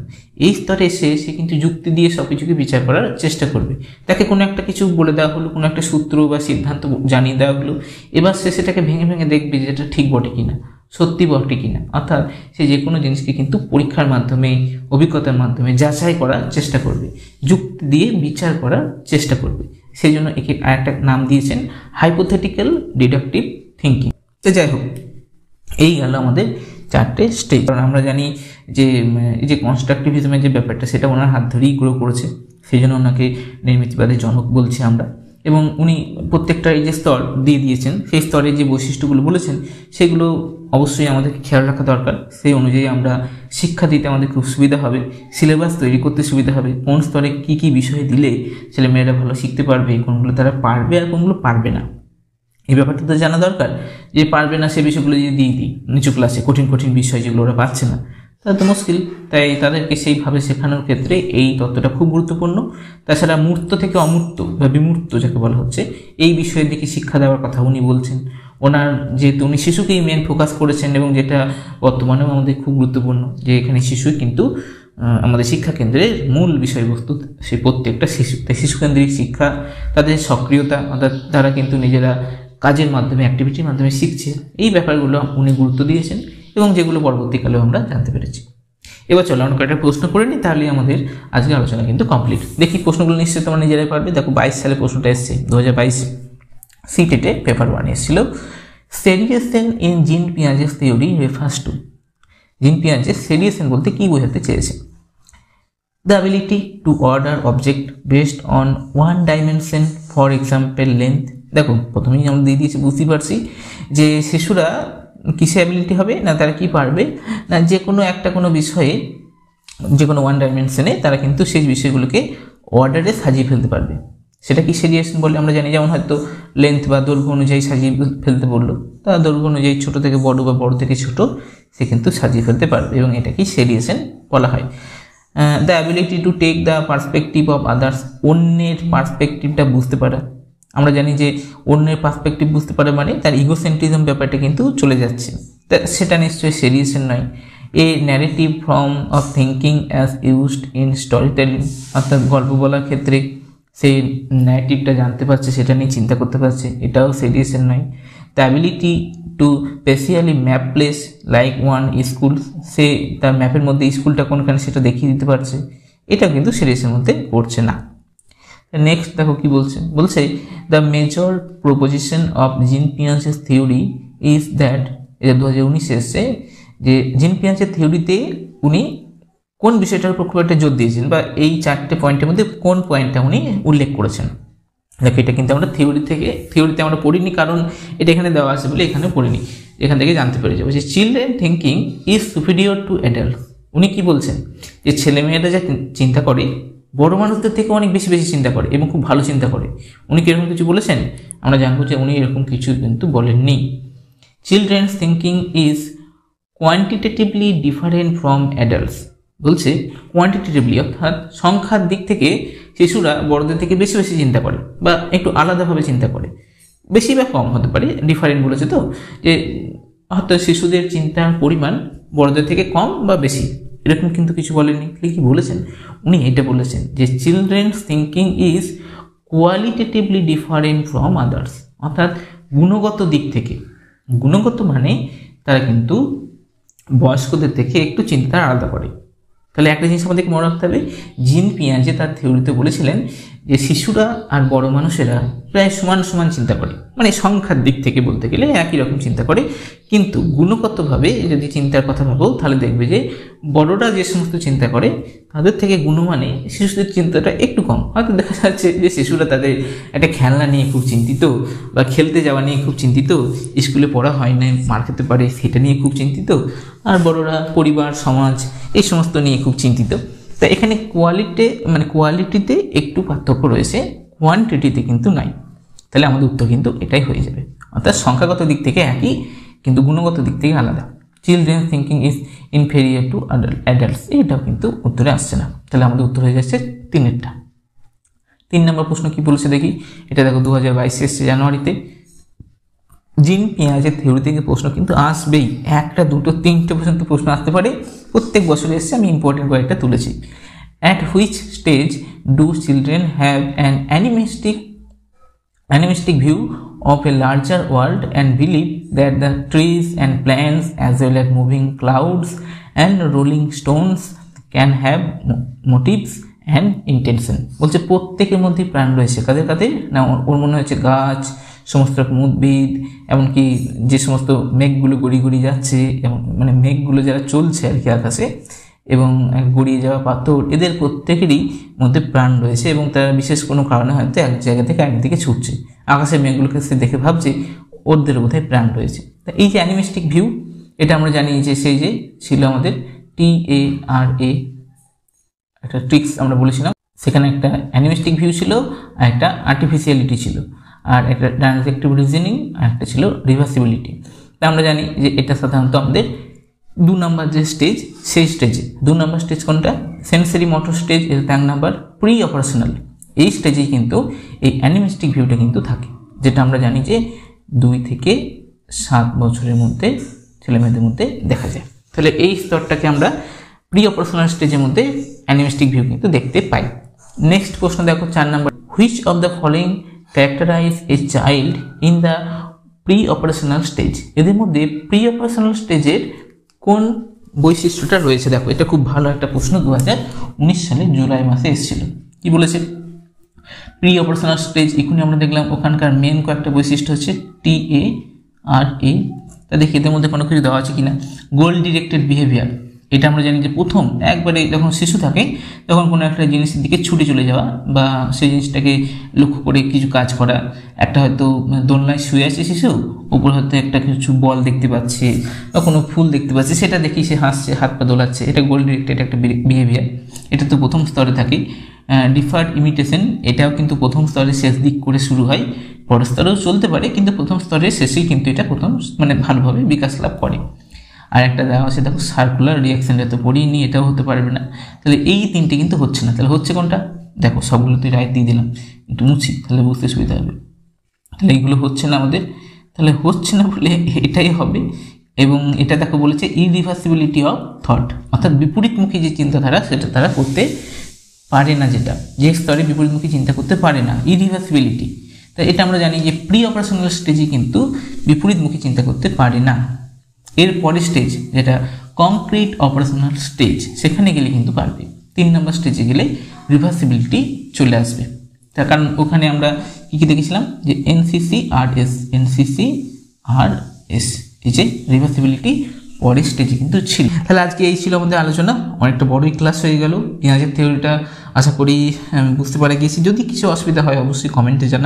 এই স্তরে এসে সে কিন্তু যুক্তি দিয়ে সব কিছুকে বিচার করার চেষ্টা করবে। তাকে কোনো একটা কিছু বলে দেওয়া হলো, কোনো একটা সূত্র বা সিদ্ধান্ত জানিয়ে দেওয়া হলো, এবার সে সেটাকে ভেঙে ভেঙে দেখবে যে এটা ঠিক বটে কিনা, সত্যি বটে কিনা। অর্থাৎ সে যে কোনো জিনিসকে কিন্তু পরীক্ষার মাধ্যমে, অভিজ্ঞতার মাধ্যমে যাচাই করার চেষ্টা করবে, যুক্তি দিয়ে বিচার করার চেষ্টা করবে। সেই জন্য একে আরেকটা নাম দিয়েছেন হাইপোথেটিক্যাল ডিডাকটিভ থিঙ্কিং। তো যাই হোক, এই গেল আমাদের 4টে স্টেজ। কারণ আমরা জানি যে এই যে কনস্ট্রাকটিভিজমের যে ব্যাপারটা সেটা ওনার হাত ধরেই গ্রো করেছে, সেই জন্য ওনাকে নির্মিতিবাদের জনক বলছি আমরা। এবং উনি প্রত্যেকটা এই যে স্তর দিয়ে দিয়েছেন, সেই স্তরে যে বৈশিষ্ট্যগুলো বলেছেন সেগুলো অবশ্যই আমাদেরকে খেয়াল রাখা দরকার। সেই অনুযায়ী আমরা শিক্ষা দিতে আমাদের খুব সুবিধা হবে, সিলেবাস তৈরি করতে সুবিধা হবে, কোন স্তরে কী কী বিষয় দিলে ছেলেমেয়েরা ভালো শিখতে পারবে, কোনগুলো তারা পারবে আর কোনগুলো পারবে না, এই ব্যাপারটা তো জানা দরকার। যে পারবে না সে বিষয়গুলো যদি দিয়ে দিই নিচু ক্লাসে, কঠিন কঠিন বিষয় যেগুলো ওরা পাচ্ছে না, তাহলে তো মুশকিল। তাই তাদেরকে সেইভাবে শেখানোর ক্ষেত্রে এই তত্ত্বটা খুব গুরুত্বপূর্ণ। তাছাড়া মূর্ত থেকে অমূর্ত বা বিমূর্ত যাকে বলা হচ্ছে, এই বিষয়ের দিকে শিক্ষা দেওয়ার কথা উনি বলছেন। ওনার যেহেতু উনি শিশুকেই মেন ফোকাস করেছেন, এবং যেটা বর্তমানেও আমাদের খুব গুরুত্বপূর্ণ, যে এখানে শিশুই কিন্তু আমাদের শিক্ষা কেন্দ্রের মূল বিষয়বস্তু, সেই প্রত্যেকটা শিশু। তাই শিশুকেন্দ্রিক শিক্ষা, তাদের সক্রিয়তা, অর্থাৎ তারা কিন্তু নিজেরা কাজের মাধ্যমে, অ্যাক্টিভিটির মাধ্যমে শিখছে, এই ব্যাপারগুলো উনি গুরুত্ব দিয়েছেন, এবং যেগুলো পরবর্তীকালেও আমরা জানতে পেরেছি। এবার চলো আমরা কয়েকটা প্রশ্ন করে নিই, তাহলে আমাদের আজকের আলোচনা কিন্তু কমপ্লিট। দেখি প্রশ্নগুলো নিশ্চয়ই তোমরা নিজেরাই পারবে। দেখো 22 সালে প্রশ্নটা এসছে, 2022 সিটেটে পেপার 1 এসেছিল। সেরিয়েশন ইন জিন পিয়াজেস থিওরি রেফার্স টু। জিন পিয়াজে সেরিয়েশন বলতে কি বোঝাতে চেয়েছে? The ability two order object based on one dimension, for example length. দেখো প্রথমেই আমরা দিয়ে দিয়েছি, বুঝতে পারছি যে শিশুরা কিসে অ্যাবিলিটি হবে না, তারা কি পারবে না, যে কোনো একটা কোনো বিষয়ে, যে কোনো ওয়ান ডাইমেনশনে তারা কিন্তু সেই বিষয়গুলোকে অর্ডারে সাজিয়ে ফেলতে পারবে। সেটা কি সেরিয়েশন বলে আমরা জানি। যেমন হয়তো লেন্থ বা দৈর্ঘ্য অনুযায়ী সাজিয়ে ফেলতে বললো, তা দৈর্ঘ্য অনুযায়ী ছোট থেকে বড় বা বড় থেকে ছোট সে কিন্তু সাজিয়ে ফেলতে পারবে, এবং এটা কি সেরিয়েশন বলা হয়। The ability to take the perspective of others, অন্যের পার্সপেক্টিভটা বুঝতে পারা। আমরা জানি যে অন্যের পার্সপেক্টিভ বুঝতে পারে মানে তার ইগোসেন্ট্রিজম ব্যাপারটা কিন্তু চলে যাচ্ছে, তা সেটা নিশ্চয়ই সেরিয়েশন নয়। এ narrative form of thinking as used in story telling, অর্থাৎ গল্প বলার ক্ষেত্রে সেই ন্যারেটিভটা জানতে পারছে, সেটা নিয়ে চিন্তা করতে পারছে, এটাও সেরিয়েশন নয়। The ability to spatially map place like one school, সে তার ম্যাপের মধ্যে স্কুলটা কোনখানে সেটা দেখিয়ে দিতে পারছে, এটা কিন্তু সিরিয়াসের মধ্যে পড়ছে না। নেক্সট দেখো কি বলছে, বলছে দ্য মেজর প্রপোজিশন অফ জিন পিয়াজেস থিওরি ইজ দ্যাট, এটা 2019 এসছে, যে জিন পিয়াজের থিওরিতে উনি কোন বিষয়টার উপর খুব একটা জোর দিয়েছেন, বা এই 4টে পয়েন্টের মধ্যে কোন পয়েন্টটা উনি উল্লেখ করেছেন। দেখো এটা কিন্তু আমরা থিওরিতে আমরা পড়িনি, কারণ এটা এখানে দেওয়া আছে বলে এখানে পড়িনি, এখান থেকে জানতে পেরে যাবো যে children thinking is superior two adults. উনি কি বলছেন যে ছেলেমেয়েরা যা চিন্তা করে বড় মানুষদের থেকে অনেক বেশি বেশি চিন্তা করে এবং খুব ভালো চিন্তা করে। উনি কি এরকম কিছু বলেছেন? আমরা জানবো যে উনি এরকম কিছু কিন্তু বলেননি। Children's thinking is quantitatively different from adults, বলছে কোয়ান্টিটেটিভলি অর্থাৎ সংখ্যার দিক থেকে শিশুরা বড়দের থেকে বেশি বেশি চিন্তা করে বা একটু আলাদাভাবে চিন্তা করে, বেশি বা কম হতে পারে, ডিফারেন্ট বলেছে, তো যে হয়তো শিশুদের চিন্তার পরিমাণ বড়দের থেকে কম বা বেশি, এরকম কিন্তু কিছু বলেননি। কি বলেছেন উনি? এটা বলেছেন যে children's thinking is qualitatively different from others, অর্থাৎ গুণগত দিক থেকে, গুণগত মানে তারা কিন্তু বয়স্কদের থেকে একটু চিন্তা আলাদা করে। তাহলে একটা জিনিস আমাদেরকে মনে রাখতে হবে, জিন পিয়াজে তার থিওরিতে বলেছিলেন যে শিশুরা আর বড় মানুষেরা প্রায় সমান সমান চিন্তা করে, মানে সংখ্যার দিক থেকে বলতে গেলে একই রকম চিন্তা করে, কিন্তু গুণগতভাবে যদি চিন্তার কথা ভাবো তাহলে দেখবে যে বড়রা যে সমস্ত চিন্তা করে তাদের থেকে গুণমানে শিশুদের চিন্তাটা একটু কম। হয়তো দেখা যাচ্ছে যে শিশুরা তাদের একটা খেলনা নিয়ে খুব চিন্তিত, বা খেলতে যাওয়া নিয়ে খুব চিন্তিত, স্কুলে পড়া হয় না মার খেতে পারে সেটা নিয়ে খুব চিন্তিত, আর বড়রা পরিবার সমাজ এই সমস্ত নিয়ে খুব চিন্তিত। তা এখানে কোয়ালিটিতে একটু পার্থক্য রয়েছে, কোয়ান্টিটিতে কিন্তু নাই। তাহলে আমাদের উত্তর কিন্তু এটাই হয়ে যাবে, অর্থাৎ সংখ্যাগত দিক থেকে একই কিন্তু গুণগত দিক থেকে আলাদা। Children thinking is inferior to adults, এটাও কিন্তু উত্তরে আসছে না। তাহলে আমাদের উত্তর হয়ে যাচ্ছে 3-এরটা। 3 নম্বর প্রশ্ন কি বলেছে দেখি, এটা দেখো 2022 এসছে জানুয়ারিতে। জিন পিয়াজের থিওরি থেকে প্রশ্ন কিন্তু আসবেই, 1টা 2টো 3টে পর্যন্ত প্রশ্ন আসতে পারে, প্রত্যেক বছরে এসছে। আমি ইম্পর্টেন্ট কয়েকটা তুলেছি। At which stage do children have an animistic view of a larger world and believe that the trees and plants as well as moving clouds and rolling stones can have motives and intention। বলছে প্রত্যেকের মধ্যে প্রাণ রয়েছে, কাদের কাদের না, ওর মনে হচ্ছে গাছ, সমস্ত রকম উদ্ভিদ, এমনকি যে সমস্ত মেঘগুলো গড়িয়ে গড়িয়ে যাচ্ছে, এবং মানে মেঘগুলো যারা চলছে আর কি আকাশে, এবং গড়িয়ে যাওয়া পাথর, এদের প্রত্যেকেরই মধ্যে প্রাণ রয়েছে, এবং তারা বিশেষ কোনো কারণে হয়তো এক জায়গা থেকে একদিকে ছুটছে। আকাশের মেঘগুলোকে সে দেখে ভাবছে ওদের বোধহয় প্রাণ রয়েছে। তা এই যে অ্যানিমিস্টিক ভিউ, এটা আমরা জানি যে সেই যে ছিল আমাদের TARA একটা ট্রিক্স আমরা বলেছিলাম, সেখানে একটা অ্যানিমিস্টিক ভিউ ছিল আর একটা আর্টিফিশিয়ালিটি ছিল, আর একটা ট্রানজেক্টিভ রিজনিং আর একটা ছিল রিভার্সিবিলিটি। তা আমরা জানি যে এটা সাধারণত আমাদের 2 নম্বর যে স্টেজ, সেই স্টেজে 2 নম্বর স্টেজ কোনটা, সেন্সারি মোটর স্টেজ, এর 3 নম্বর প্রি অপারেশনাল। এই স্টেজেই কিন্তু এই অ্যানিমিস্টিক ভিউটা কিন্তু থাকে, যেটা আমরা জানি যে 2 থেকে 7 বছরের মধ্যে ছেলেমেয়েদের মধ্যে দেখা যায়। তাহলে এই স্তরটাকে আমরা প্রি অপারেশনাল স্টেজের মধ্যে অ্যানিমিস্টিক ভিউ কিন্তু দেখতে পাই। নেক্সট প্রশ্ন দেখো 4 নম্বর, which of the following characterize a child in the pre operational stage. এদের মধ্যে প্রি অপারেশনাল স্টেজের কোন বৈশিষ্ট্যটা রয়েছে? দেখো এটা খুব ভালো একটা প্রশ্ন, 2019 সালের জুলাই মাসে এসেছিল। কি বলেছে, প্রি অপারেশনাল স্টেজ এখনই আমরা দেখলাম, ওখানকার মেন কয়েকটা বৈশিষ্ট্য হচ্ছে TARA। তা দেখি এদের মধ্যে কোনো কিছু দেওয়া আছে কিনা। গোল ডিরেক্টেড বিহেভিয়ার, এটা আমরা জানি যে প্রথম একবারে যখন শিশু থাকে তখন কোনো একটা জিনিসের দিকে ছুটে চলে যাওয়া, বা সেই জিনিসটাকে লক্ষ্য করে কিছু কাজ করা। একটা হয়তো দোলনায় শুয়ে আছে শিশু, উপর হয়তো একটা কিছু বল দেখতে পাচ্ছে বা কোনো ফুল দেখতে পাচ্ছে, সেটা দেখি সে হাসছে, হাত পা দোলাচ্ছে, এটা গোল ডিরেক্টেড একটা বিহেভিয়ার। এটা তো প্রথম স্তরে থাকে। ডিফার্ড ইমিটেশন, এটাও কিন্তু প্রথম স্তরে শেষ দিক করে শুরু হয়, পরের স্তরেও চলতে পারে, কিন্তু প্রথম স্তরের শেষেই কিন্তু এটা প্রথম মানে ভালোভাবে বিকাশ লাভ করে। আর একটা দেওয়া আছে দেখো সার্কুলার রিয়াকশন, এটা পড়িনি, এটাও হতে পারবে না। তাহলে এই 3টে কিন্তু হচ্ছে না, তাহলে হচ্ছে কোনটা? দেখো সবগুলো তুই রাইট দিয়ে দিলাম, একটু মুছি তাহলে বুঝতে সুবিধা হবে। তাহলে এইগুলো হচ্ছে না আমাদের, তাহলে হচ্ছে না বলে এটাই হবে। এবং এটা দেখো বলেছে ইরিভার্সিবিলিটি অফ থট, অর্থাৎ বিপরীতমুখী যে চিন্তাধারা সেটা তারা করতে পারে না, যেটা যে স্তরে বিপরীতমুখী চিন্তা করতে পারে না, ইরিভার্সিবিলিটি। তাই এটা আমরা জানি যে প্রি অপারেশনাল স্টেজে কিন্তু বিপরীতমুখী চিন্তা করতে পারে না। এর পরের স্টেজ যেটা কংক্রিট অপারেশনাল স্টেজ, সেখানে গেলে কিন্তু পারবে। 3 নম্বর স্টেজে গেলে রিভার্সিবিলিটি চলে আসবে, তার কারণ ওখানে আমরা কী কী দেখেছিলাম যে NCCRS এই যে রিভার্সিবিলিটি পরের স্টেজে কিন্তু ছিল। তাহলে আজকে এই ছিল আমাদের আলোচনা, অনেকটা বড়ই ক্লাস হয়ে গেল। পেঁয়াজের থিওরিটা আশা করি বুঝতে পারা গিয়েছি। যদি কিছু অসুবিধা হয় অবশ্যই কমেন্টে জানাবে।